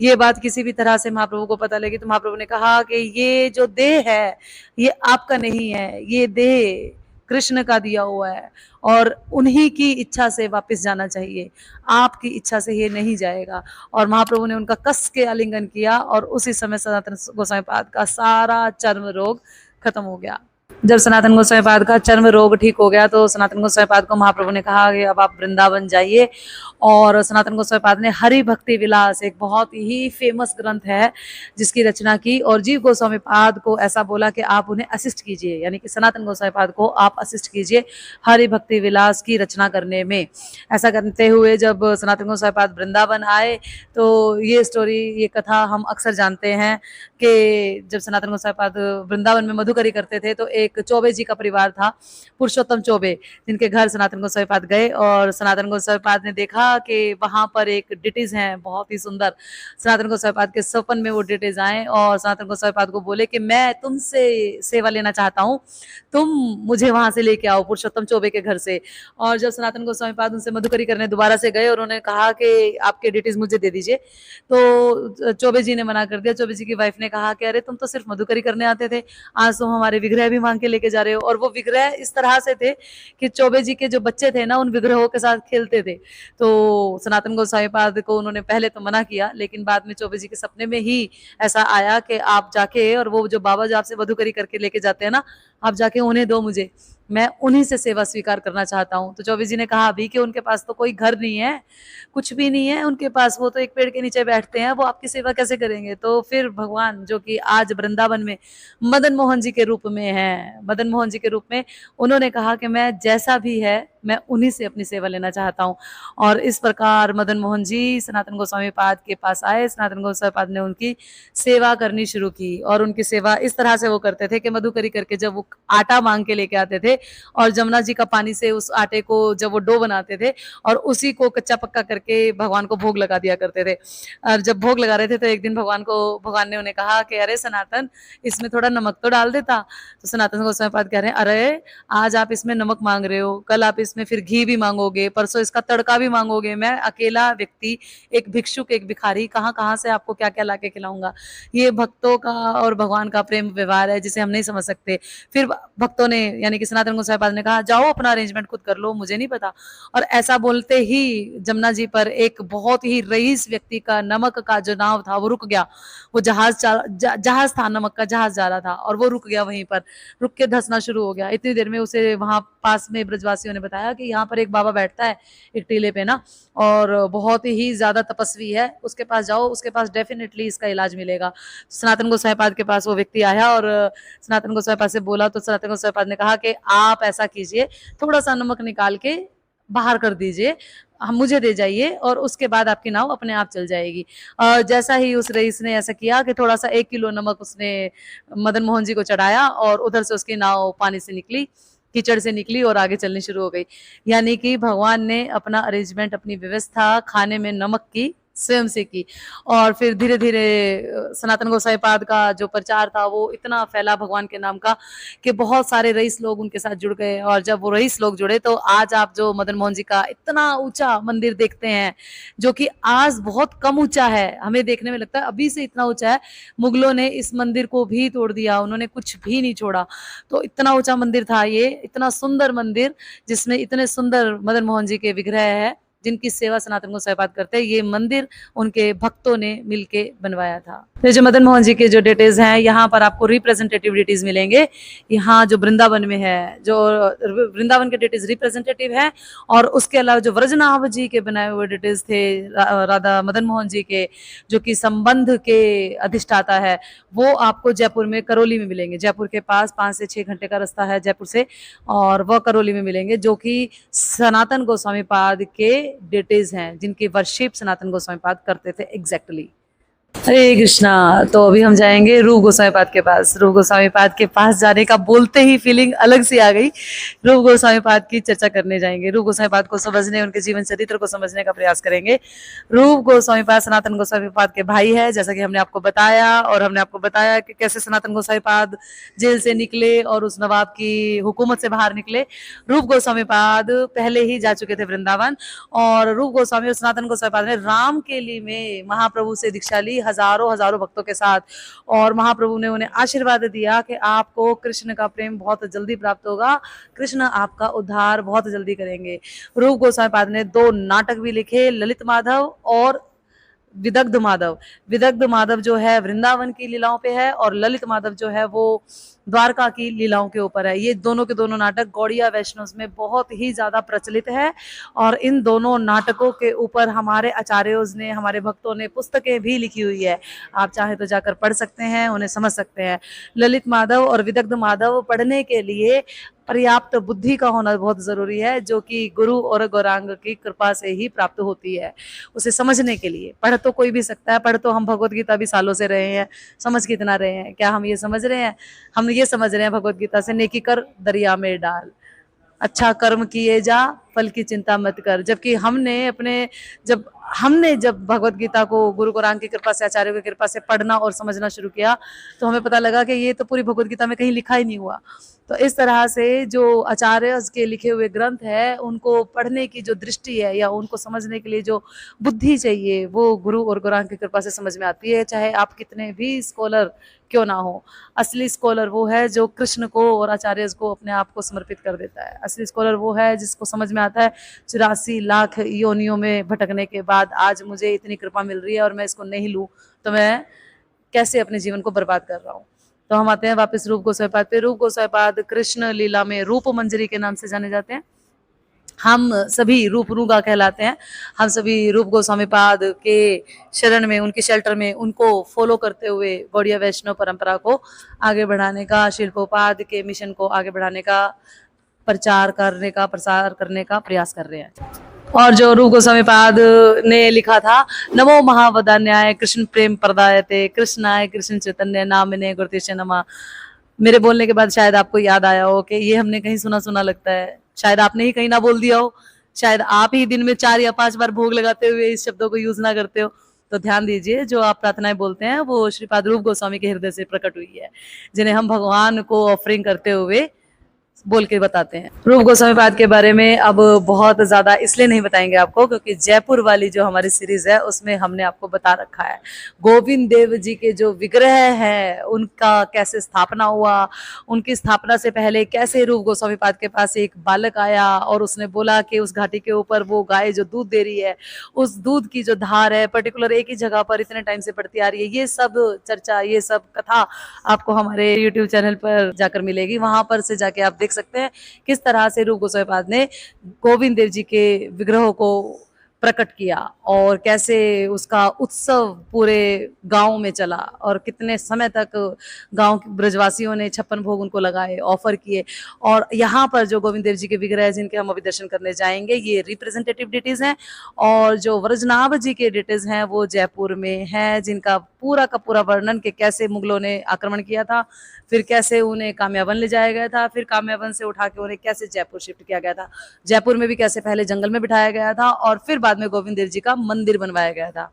ये बात किसी भी तरह से महाप्रभु को पता लगी तो महाप्रभु ने कहा कि ये जो देह है ये आपका नहीं है, ये देह कृष्ण का दिया हुआ है और उन्हीं की इच्छा से वापस जाना चाहिए, आपकी इच्छा से ये नहीं जाएगा। और महाप्रभु ने उनका कस के आलिंगन किया और उसी समय सनातन गोस्वामी पाद का सारा चर्म रोग खत्म हो गया। जब सनातन गोस्वामी पाद का चर्म रोग ठीक हो गया तो सनातन गोस्वामी पाद को महाप्रभु ने कहा कि अब आप वृंदावन जाइए। और सनातन गोस्वामी पाद ने हरि भक्ति विलास, एक बहुत ही फेमस ग्रंथ है, जिसकी रचना की, और जीव गोस्वामी पाद को ऐसा बोला कि आप उन्हें असिस्ट कीजिए, यानी कि सनातन गोस्वामी पाद को आप असिस्ट कीजिए हरि भक्ति विलास की रचना करने में। ऐसा करते हुए जब सनातन गोस्वामी पाद वृंदावन आए तो ये स्टोरी, ये कथा हम अक्सर जानते हैं कि जब सनातन गोस्वामी पाद वृंदावन में मधुकरी करते थे तो एक चौबे जी का परिवार था, पुरुषोत्तम चौबे, जिनके घर सनातन गोस्वामी पाद गए और सनातन गोस्वामी पाद ने देखा कि वहां पर एक डिटीज हैं बहुत ही सुंदर। सनातन गोस्वामी पाद के सपन में वो डिटीज आए और सनातन गोस्वामी पाद को बोले कि मैं तुमसे सेवा लेना चाहता हूँ, तुम मुझे वहां से लेके आओ, पुरुषोत्तम चौबे के घर से। और जब सनातन गोस्वामी पाद उनसे मधुकरी करने दोबारा से गए और उन्होंने कहा कि आपके डिटीज मुझे दे दीजिए, तो चौबे जी ने मना कर दिया। चौबे जी की वाइफ ने कहा कि अरे तुम तो सिर्फ मधुकरी करने आते थे, आज तुम हमारे विग्रह भी मांग के लेके जा रहे हो। और वो विग्रह इस तरह से थे कि चौबे जी के जो बच्चे थे ना, उन विग्रहों के साथ खेलते थे। तो सनातन गोस्वामी पाद को उन्होंने पहले तो मना किया, लेकिन बाद में चौबे जी के सपने में ही ऐसा आया कि आप जाके, और वो जो बाबा जी आपसे मधुकरी करके लेके जाते हैं ना, आप जाके उन्हें दो मुझे, मैं उन्हीं से सेवा स्वीकार करना चाहता हूँ। तो चौबे जी ने कहा अभी कि उनके पास तो कोई घर नहीं है, कुछ भी नहीं है उनके पास, वो तो एक पेड़ के नीचे बैठते हैं, वो आपकी सेवा कैसे करेंगे। तो फिर भगवान जो कि आज वृंदावन में मदन मोहन जी के रूप में है, मदन मोहन जी के रूप में उन्होंने कहा कि मैं जैसा भी है मैं उन्हीं से अपनी सेवा लेना चाहता हूँ। और इस प्रकार मदन मोहन जी सनातन गोस्वामी पाद के पास आए, सनातन गोस्वामी पाद ने उनकी सेवा करनी शुरू की। और उनकी सेवा इस तरह से वो करते थे कि मधुकरी करके जब वो आटा मांग के लेके आते थे और जमुना जी का पानी से उस आटे को जब वो डो बनाते थे और उसी को कच्चा पक्का करके भगवान को भोग लगा दिया करते थे। और जब भोग लगा रहे थे तो एक दिन भगवान ने उन्हें कहा कि अरे सनातन, इसमें थोड़ा नमक तो डाल देता। तो सनातन गोस्वामी पाद कह रहे हैं अरे आज आप इसमें नमक मांग रहे हो, कल आप इसमें फिर घी भी मांगोगे, परसों इसका तड़का भी मांगोगे, मैं अकेला व्यक्ति, एक भिक्षुक, एक भिखारी, कहाँ कहाँ से आपको क्या क्या लाके खिलाऊंगा। ये भक्तों का और भगवान का प्रेम व्यवहार है जिसे हम नहीं समझ सकते। फिर भक्तों ने, यानी कि सनातन गोस्वामी पाद ने कहा जाओ अपना अरेंजमेंट खुद कर लो, मुझे नहीं पता। और ऐसा बोलते ही जमुना जी पर एक बहुत ही रईस व्यक्ति का नमक का जो नाव था वो रुक गया। वो जहाज था, नमक का जहाज जा रहा था और वो रुक गया, वहीं पर रुक के धंसना शुरू हो गया। इतनी देर में उसे वहां पास में ब्रजवासियों ने बताया कि यहाँ पर एक बाबा बैठता है एक टीले पे ना, और बहुत ही ज्यादा तपस्वी है, उसके पास जाओ, उसके पास डेफिनेटली इसका इलाज मिलेगा। सनातन गोस्वामी पाद के पास वो व्यक्ति आया और सनातन गोस्वामी पाद से बोला तो सनातन गोस्वामी पाद ने कहा कि आप ऐसा कीजिए, थोड़ा सा नमक निकाल के बाहर कर दीजिए, हम मुझे दे जाइए और उसके बाद आपकी नाव अपने आप चल जाएगी। जैसा ही उस रईस ने ऐसा किया कि थोड़ा सा 1 किलो नमक उसने मदन मोहन जी को चढ़ाया और उधर से उसकी नाव पानी से निकली कीचड़ से निकली और आगे चलनी शुरू हो गई। यानी कि भगवान ने अपना अरेंजमेंट, अपनी व्यवस्था खाने में नमक की स्वयं से की। और फिर धीरे धीरे सनातन गोसाई पाद का जो प्रचार था वो इतना फैला भगवान के नाम का कि बहुत सारे रईस लोग उनके साथ जुड़ गए। और जब वो रईस लोग जुड़े तो आज आप जो मदन मोहन जी का इतना ऊंचा मंदिर देखते हैं, जो कि आज बहुत कम ऊंचा है, हमें देखने में लगता है अभी से इतना ऊंचा है। मुगलों ने इस मंदिर को भी तोड़ दिया, उन्होंने कुछ भी नहीं छोड़ा। तो इतना ऊंचा मंदिर था ये, इतना सुंदर मंदिर जिसमें इतने सुंदर मदन मोहन जी के विग्रह है जिनकी सेवा सनातन गोसाई पाद करते हैं। ये मंदिर उनके भक्तों ने मिलके बनवाया था। ये जो मदन मोहन जी के जो डिटेल्स हैं, यहाँ पर आपको रिप्रेजेंटेटिव डिटेल्स मिलेंगे। यहाँ जो वृंदावन में है, जो वृंदावन के डिटेल्स रिप्रेजेंटेटिव है, और उसके अलावा जो व्रजनाभ जी के बनाए हुए डिटेल्स थे राधा मदन मोहन जी के, जो कि संबंध के अधिष्ठाता है, वो आपको जयपुर में करौली में मिलेंगे। जयपुर के पास 5 से 6 घंटे का रास्ता है जयपुर से, और वह करौली में मिलेंगे, जो कि सनातन गोस्वामी पाद के डिटेल्स हैं, जिनकी वर्शिप सनातन गोस्वामी पाद करते थे एग्जैक्टली। हरे कृष्णा। तो अभी हम जाएंगे रूप गोस्वामी पाद के पास। रूप गोस्वामी पाद के पास जाने का बोलते ही फीलिंग अलग सी आ गई। रूप गोस्वामी पाद की चर्चा करने जाएंगे, रूप गोस्वामी पाद को समझने, उनके जीवन चरित्र को समझने का प्रयास करेंगे। रूप गोस्वामी पाद सनातन गोस्वामी पाद के भाई है, जैसा कि हमने आपको बताया। और हमने आपको बताया कि कैसे सनातन गोस्वामी पाद जेल से निकले और उस नवाब की हुकूमत से बाहर निकले। रूप गोस्वामी पाद पहले ही जा चुके थे वृंदावन, और रूप गोस्वामी और सनातन गोस्वामी पाद ने राम के लिए में महाप्रभु से दीक्षा ली, हजारों हजारों भक्तों के साथ। और महाप्रभु ने उन्हें आशीर्वाद दिया कि आपको कृष्ण का प्रेम बहुत जल्दी प्राप्त होगा, कृष्ण आपका उद्धार बहुत जल्दी करेंगे। रूप गोस्वामी पाद ने 2 नाटक भी लिखे, ललित माधव और विदग्ध माधव। विदग्ध माधव जो है वृंदावन की लीलाओं पे है, और ललित माधव जो है वो द्वारका की लीलाओं के ऊपर है। ये दोनों के दोनों नाटक गौड़िया वैष्णव में बहुत ही ज्यादा प्रचलित है, और इन दोनों नाटकों के ऊपर हमारे आचार्यों ने, हमारे भक्तों ने पुस्तकें भी लिखी हुई है। आप चाहे तो जाकर पढ़ सकते हैं, उन्हें समझ सकते हैं। ललित माधव और विदग्ध माधव पढ़ने के लिए पर्याप्त बुद्धि का होना बहुत जरूरी है, जो कि गुरु और गौरांग की कृपा से ही प्राप्त होती है। उसे समझने के लिए पढ़ तो कोई भी सकता है, पढ़ तो हम भगवत गीता भी सालों से रहे हैं, समझ कितना रहे हैं। क्या हम ये समझ रहे हैं? हम ये समझ रहे हैं भगवत गीता से, नेकी कर दरिया में डाल, अच्छा कर्म किए जा, फल की चिंता मत कर। जबकि हमने जब भगवत गीता को गुरु गौरांग की कृपा से, आचार्यों की कृपा से पढ़ना और समझना शुरू किया, तो हमें पता लगा कि ये तो पूरी भगवत गीता में कहीं लिखा ही नहीं हुआ। तो इस तरह से जो आचार्य के लिखे हुए ग्रंथ है, उनको पढ़ने की जो दृष्टि है या उनको समझने के लिए जो बुद्धि चाहिए, वो गुरु और गौरांग की कृपा से समझ में आती है, चाहे आप कितने भी स्कॉलर क्यों ना हो। असली स्कॉलर वो है जो कृष्ण को और आचार्य को अपने आप को समर्पित कर देता है। असली स्कॉलर वो है जिसको समझ में आता है 84 लाख योनियों में भटकने के बाद आज मुझे इतनी कृपा मिल रही है, और मैं इसको नहीं लूं तो मैं कैसे अपने जीवन को बर्बाद कर रहा हूँ। तो हम आते हैं वापस रूप गोस्वामी पाद पे। रूप गोस्वामी पाद कृष्ण लीला में रूप मंजरी के नाम से जाने जाते हैं। हम सभी रूप रूगा कहलाते हैं। हम सभी रूप गोस्वामी पाद के शरण में, उनके शेल्टर में, उनको फॉलो करते हुए गौड़िया वैष्णव परंपरा को आगे बढ़ाने का, शिल्पोपाद के मिशन को आगे बढ़ाने का, प्रचार करने का, प्रसार करने का प्रयास कर रहे हैं। और जो रूप गोस्वामी पाद ने लिखा था, नमो महावदान्याय कृष्ण प्रेम प्रदायते कृष्णाय कृष्ण चैतन्य नामिने गुरुतेश नमः। मेरे बोलने के बाद शायद आपको याद आया हो कि ये हमने कहीं सुना सुना लगता है, शायद आपने ही कहीं ना बोल दिया हो, शायद आप ही दिन में 4 या 5 बार भोग लगाते हुए इस शब्दों को यूज ना करते हो। तो ध्यान दीजिए, जो आप प्रार्थनाएं बोलते हैं वो श्रीपाद रूप गोस्वामी के हृदय से प्रकट हुई है, जिन्हें हम भगवान को ऑफरिंग करते हुए बोल के बताते हैं। रूप गोस्वामी पाद के बारे में अब बहुत ज्यादा इसलिए नहीं बताएंगे आपको, क्योंकि जयपुर वाली जो हमारी सीरीज है उसमें हमने आपको बता रखा है गोविंद देव जी के जो विग्रह हैं उनका कैसे स्थापना हुआ, उनकी स्थापना से पहले कैसे रूप गोस्वामी पाद के पास एक बालक आया और उसने बोला कि उस घाटी के ऊपर वो गाय जो दूध दे रही है, उस दूध की जो धार है पर्टिकुलर एक ही जगह पर इतने टाइम से पड़ती आ रही है। ये सब चर्चा, ये सब कथा आपको हमारे YouTube चैनल पर जाकर मिलेगी। वहां पर से जाके आप देख सकते हैं किस तरह से रूप गोस्वामी पाद ने गोविंद देव जी के विग्रहों को प्रकट किया और कैसे उसका उत्सव पूरे गांव में चला और कितने समय तक गांव के ब्रजवासियों ने 56 भोग उनको लगाए, ऑफर किए। और यहाँ पर जो गोविंद देव जी के विग्रह है जिनके हम अभी दर्शन करने जाएंगे, ये रिप्रेजेंटेटिव डिटीज हैं। और जो व्रजनाभ जी के डिटीज हैं वो जयपुर में हैं, जिनका पूरा का पूरा वर्णन कि कैसे मुगलों ने आक्रमण किया था, फिर कैसे उन्हें कामयाबन ले जाया गया था, फिर कामयाबन से उठा के उन्हें कैसे जयपुर शिफ्ट किया गया था, जयपुर में भी कैसे पहले जंगल में बिठाया गया था और फिर बाद में गोविंद देव जी का मंदिर बनवाया गया था।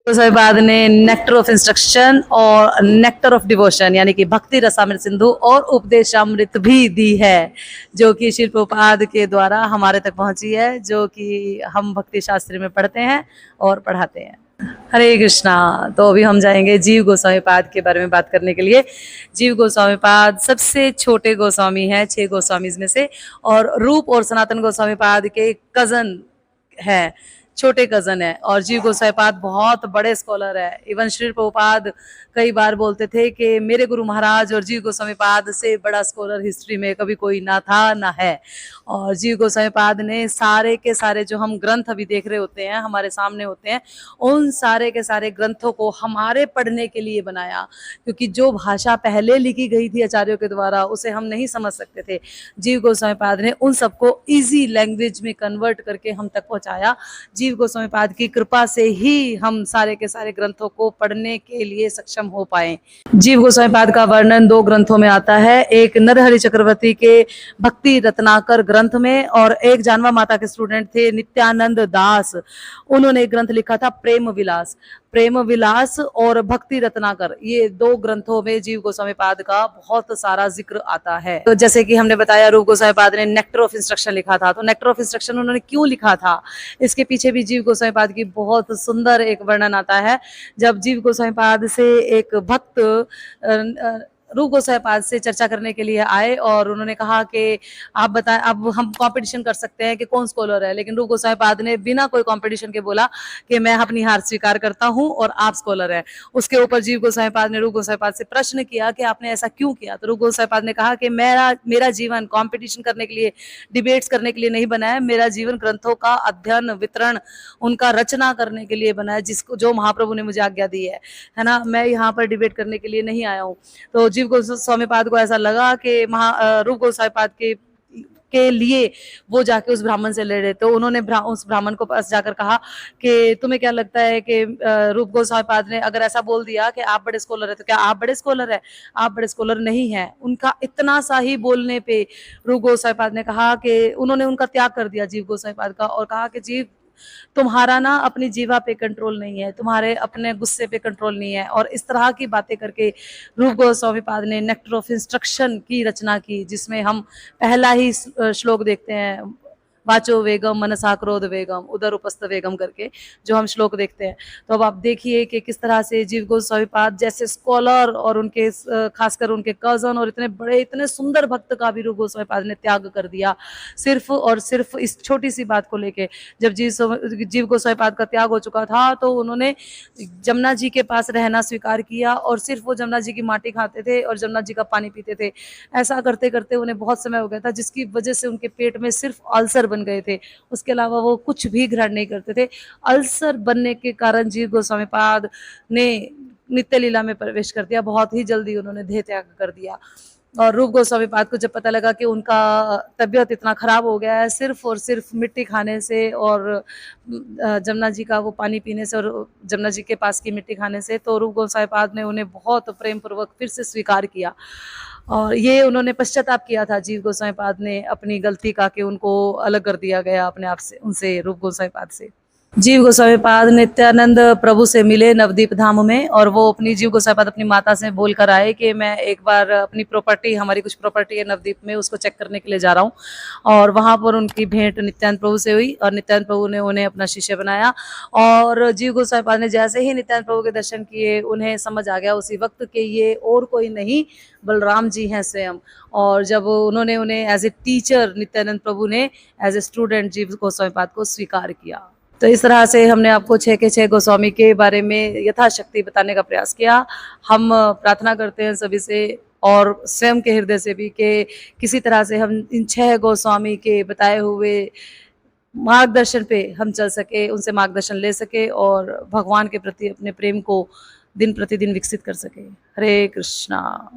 तो उसके बाद ने नेक्टर ऑफ इंस्ट्रक्शन और नेक्टर ऑफ डिवोशन यानी कि भक्ति रसामृत सिंधु और उपदेशामृत भी दी है, जो कि श्रील प्रभुपाद के द्वारा हमारे तक पहुंची है, जो कि हम भक्ति शास्त्र में पढ़ते हैं और पढ़ाते हैं। हरे कृष्णा। तो अभी हम जाएंगे जीव गोस्वामी पाद के बारे में बात करने के लिए। जीव गोस्वामी पाद सबसे छोटे गोस्वामी हैं 6 गोस्वामीज में से, और रूप और सनातन गोस्वामी पाद के कजन है, छोटे कजन है। और जीव गोसाई पाद बहुत बड़े स्कॉलर है। इवन श्री प्रभुपाद कई बार बोलते थे कि मेरे गुरु महाराज और जीव गोस्वामी पाद से बड़ा स्कॉलर हिस्ट्री में कभी कोई ना था ना है। और जीव गोस्वामी पाद ने सारे के सारे जो हम ग्रंथ अभी देख रहे होते हैं, हमारे सामने होते हैं, उन सारे के सारे ग्रंथों को हमारे पढ़ने के लिए बनाया, क्योंकि जो भाषा पहले लिखी गई थी आचार्यों के द्वारा उसे हम नहीं समझ सकते थे। जीव गोस्वामी पाद ने उन सबको इजी लैंग्वेज में कन्वर्ट करके हम तक पहुंचाया। जीव गोस्वामी पाद की कृपा से ही हम सारे के सारे ग्रंथों को पढ़ने के लिए सक्षम हो पाए। जीव गोस्वामी पाद का वर्णन 2 ग्रंथों में आता है, एक नरहरि चक्रवर्ती के भक्ति रत्नाकर ग्रंथ में, और एक जानवा माता के स्टूडेंट थे नित्यानंद दास, उन्होंने एक ग्रंथ लिखा था प्रेम विलास। प्रेम विलास और भक्ति रत्नाकर, ये 2 ग्रंथों में जीव गोस्वामी पाद का बहुत सारा जिक्र आता है। तो जैसे कि हमने बताया, रूप गोस्वामी पाद ने नेक्टर ऑफ इंस्ट्रक्शन लिखा था, तो नेक्टर ऑफ इंस्ट्रक्शन उन्होंने क्यों लिखा था, इसके पीछे भी जीव गोस्वामी पाद की बहुत सुंदर एक वर्णन आता है। जब जीव गोस्वामी पाद से एक भक्त रूप गोस्वामी पाद से चर्चा करने के लिए आए और उन्होंने कहा कि आप बताएं, अब हम कंपटीशन कर सकते हैं कि कौन स्कॉलर है, लेकिन रूप गोस्वामी पाद ने बिना कोई कंपटीशन के बोला कि मैं अपनी हार स्वीकार करता हूं और आप स्कॉलर हैं। उसके ऊपर जीव गोस्वामी पाद ने रूप गोस्वामी पाद से प्रश्न किया कि आपने ऐसा क्यों किया, तो रूप गोस्वामी पाद ने कहा कि मेरा जीवन कंपटीशन करने के लिए, डिबेट्स करने के लिए नहीं बना है, मेरा जीवन ग्रंथों का अध्ययन, वितरण, उनका रचना करने के लिए बना है, जिसको जो महाप्रभु ने मुझे आज्ञा दी है ना, मैं यहाँ पर डिबेट करने के लिए नहीं आया हूँ। तो जीव गोस्वामी पाद को ऐसा लगा कि रूप गोस्वामी पाद के लिए वो जाके उस ब्राह्मण से लड़े, तो उन्होंने उस ब्राह्मण को पास जाकर कहा कि तुम्हें क्या लगता है कि रूप गोस्वामी पाद ने अगर ऐसा बोल दिया कि आप बड़े स्कॉलर है, तो क्या आप बड़े स्कॉलर है? आप बड़े स्कॉलर नहीं है। उनका इतना सा ही बोलने पे रूप गोस्वामी पाद ने कहा कि उन्होंने उनका त्याग कर दिया जीव गोस्वामी पाद का, और कहा कि जीव, तुम्हारा ना अपनी जीवा पे कंट्रोल नहीं है, तुम्हारे अपने गुस्से पे कंट्रोल नहीं है। और इस तरह की बातें करके रूप गोस्वामी पाद ने नेक्टर ऑफ इंस्ट्रक्शन की रचना की, जिसमें हम पहला ही श्लोक देखते हैं, वाचो वेगम मनसा क्रोध वेगम उदर उपस्थ वेगम करके जो हम श्लोक देखते हैं। तो अब आप देखिए कि किस तरह से जीव गोस्वामी पाद जैसे स्कॉलर और उनके खासकर उनके कजन और इतने बड़े इतने सुंदर भक्त का भी रूप गोस्वामी पाद ने त्याग कर दिया, सिर्फ और सिर्फ इस छोटी सी बात को लेके। जब जीव गोस्वामी पाद का त्याग हो चुका था तो उन्होंने जमुना जी के पास रहना स्वीकार किया, और सिर्फ वो जमुना जी की माटी खाते थे और जमुना जी का पानी पीते थे। ऐसा करते करते उन्हें बहुत समय हो गया था, जिसकी वजह से उनके पेट में सिर्फ अल्सर बन गए थे, उसके अलावा वो कुछ भी ग्रहण नहीं करते थे। अल्सर बनने के कारण जीव गोस्वामी पाद ने नित्य लीला में प्रवेश कर दिया, बहुत ही जल्दी उन्होंने देह त्याग कर दिया। और रूप गोस्वामी पाद को जब पता लगा कि उनका तबीयत इतना खराब हो गया है सिर्फ और सिर्फ मिट्टी खाने से और जमुना जी का वो पानी पीने से और जमुना जी के पास की मिट्टी खाने से, तो रूप गोस्वामी पाद ने उन्हें बहुत प्रेम पूर्वक फिर से स्वीकार किया। और ये उन्होंने पश्चाताप किया था जीव गोस्वामी पाद ने अपनी गलती का, कि उनको अलग कर दिया गया अपने आप से, उनसे, रूप गोस्वामी पाद से। जीव गोस्वामी पाद नित्यानंद प्रभु से मिले नवदीप धाम में, और वो अपनी जीव गोस्वामी पाद अपनी माता से बोल कर आए कि मैं एक बार अपनी प्रॉपर्टी, हमारी कुछ प्रॉपर्टी है नवदीप में, उसको चेक करने के लिए जा रहा हूँ। और वहां पर उनकी भेंट नित्यानंद प्रभु से हुई और नित्यानंद प्रभु ने उन्हें अपना शिष्य बनाया। और जीव गोस्वामी पाद ने जैसे ही नित्यानंद प्रभु के दर्शन किए, उन्हें समझ आ गया उसी वक्त कि ये और कोई नहीं बलराम जी हैं स्वयं। और जब उन्होंने उन्हें एज ए टीचर, नित्यानंद प्रभु ने एज ए स्टूडेंट जीव गोस्वामी पाद को स्वीकार किया। तो इस तरह से हमने आपको 6 के 6 गोस्वामी के बारे में यथाशक्ति बताने का प्रयास किया। हम प्रार्थना करते हैं सभी से और स्वयं के हृदय से भी कि किसी तरह से हम इन 6 गोस्वामी के बताए हुए मार्गदर्शन पे हम चल सके, उनसे मार्गदर्शन ले सके और भगवान के प्रति अपने प्रेम को दिन प्रतिदिन विकसित कर सके। हरे कृष्णा।